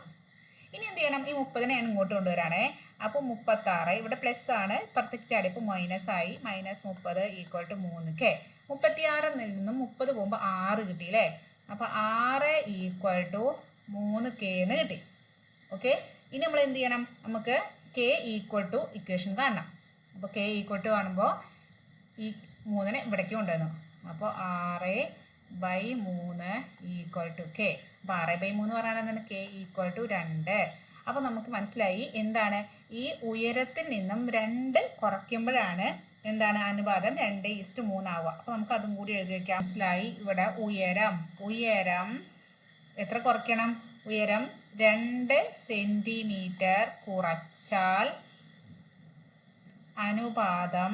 ഇനി എന്ത് ചെയ്യണം, ഈ 30നെ ഞാൻ ഇങ്ങോട്ട് കൊണ്ടുവരാണേ. അപ്പോൾ 36 ഇവിടെ പ്ലസ് ആണ്, ഇപ്പുറത്തേക്ക് ചാടിയപ്പോൾ മൈനസ് ആയി, -30 ഈക്വൽ ടു 3k. 36 നിന്നും 30 പോകുമ്പോൾ 6 കിട്ടി അല്ലേ. അപ്പോൾ 6 ഈക്വൽ ടു 3k എന്ന് കിട്ടി. ഓക്കെ. ഇനി നമ്മൾ എന്ത് ചെയ്യണം, നമുക്ക് k ഈക്വൽ ടു ഇക്വേഷൻ കാണണം. അപ്പോൾ k ഈക്വൽ ടു കാണുമ്പോൾ ഈ 3നെ ഇവിടേക്ക് കൊണ്ടുവന്നു. അപ്പോൾ 6/3 ഈക്വൽ ടു k. അപ്പോൾ 6/3 പറഞ്ഞാൽ എന്താണ്, k ഈക്വൽ ടു 2. അപ്പോൾ നമുക്ക് മനസ്സിലായി എന്താണ്, ഈ ഉയരത്തിൽ നിന്നും 2 കുറയ്ക്കുമ്പോഴാണ് എന്താണ് അനുപാതം 2:3 ആവുക. അപ്പോൾ നമുക്ക് അതും കൂടി എഴുതി വയ്ക്കാം. മനസ്സിലായി. ഇവിടെ ഉയരം എത്ര കുറയ്ക്കണം, ഉയരം 2 സെൻറ്റിമീറ്റർ കുറച്ചാൽ അനുപാതം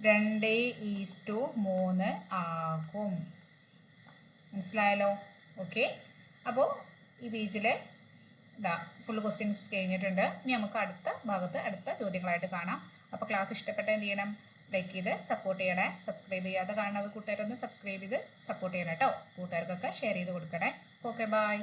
2:3 ആകും. മനസ്സിലായല്ലോ. ഓക്കെ. അപ്പോൾ ഈ പേജിൽ ഇതാ ഫുൾ ക്വസ്റ്റ്യൻസ് കഴിഞ്ഞിട്ടുണ്ട്. ഇനി നമുക്ക് അടുത്ത ഭാഗത്ത് അടുത്ത ചോദ്യങ്ങളായിട്ട് കാണാം. അപ്പോൾ ക്ലാസ് ഇഷ്ടപ്പെട്ട എന്ത് ചെയ്യണം, ലൈക്ക് ചെയ്ത് സപ്പോർട്ട് ചെയ്യണേ. സബ്സ്ക്രൈബ് ചെയ്യാതെ കാണുന്ന കൂട്ടുകാരൊന്ന് സബ്സ്ക്രൈബ് ചെയ്ത് സപ്പോർട്ട് ചെയ്യണം കേട്ടോ. കൂട്ടുകാർക്കൊക്കെ ഷെയർ ചെയ്ത് കൊടുക്കണേ. Okay bye.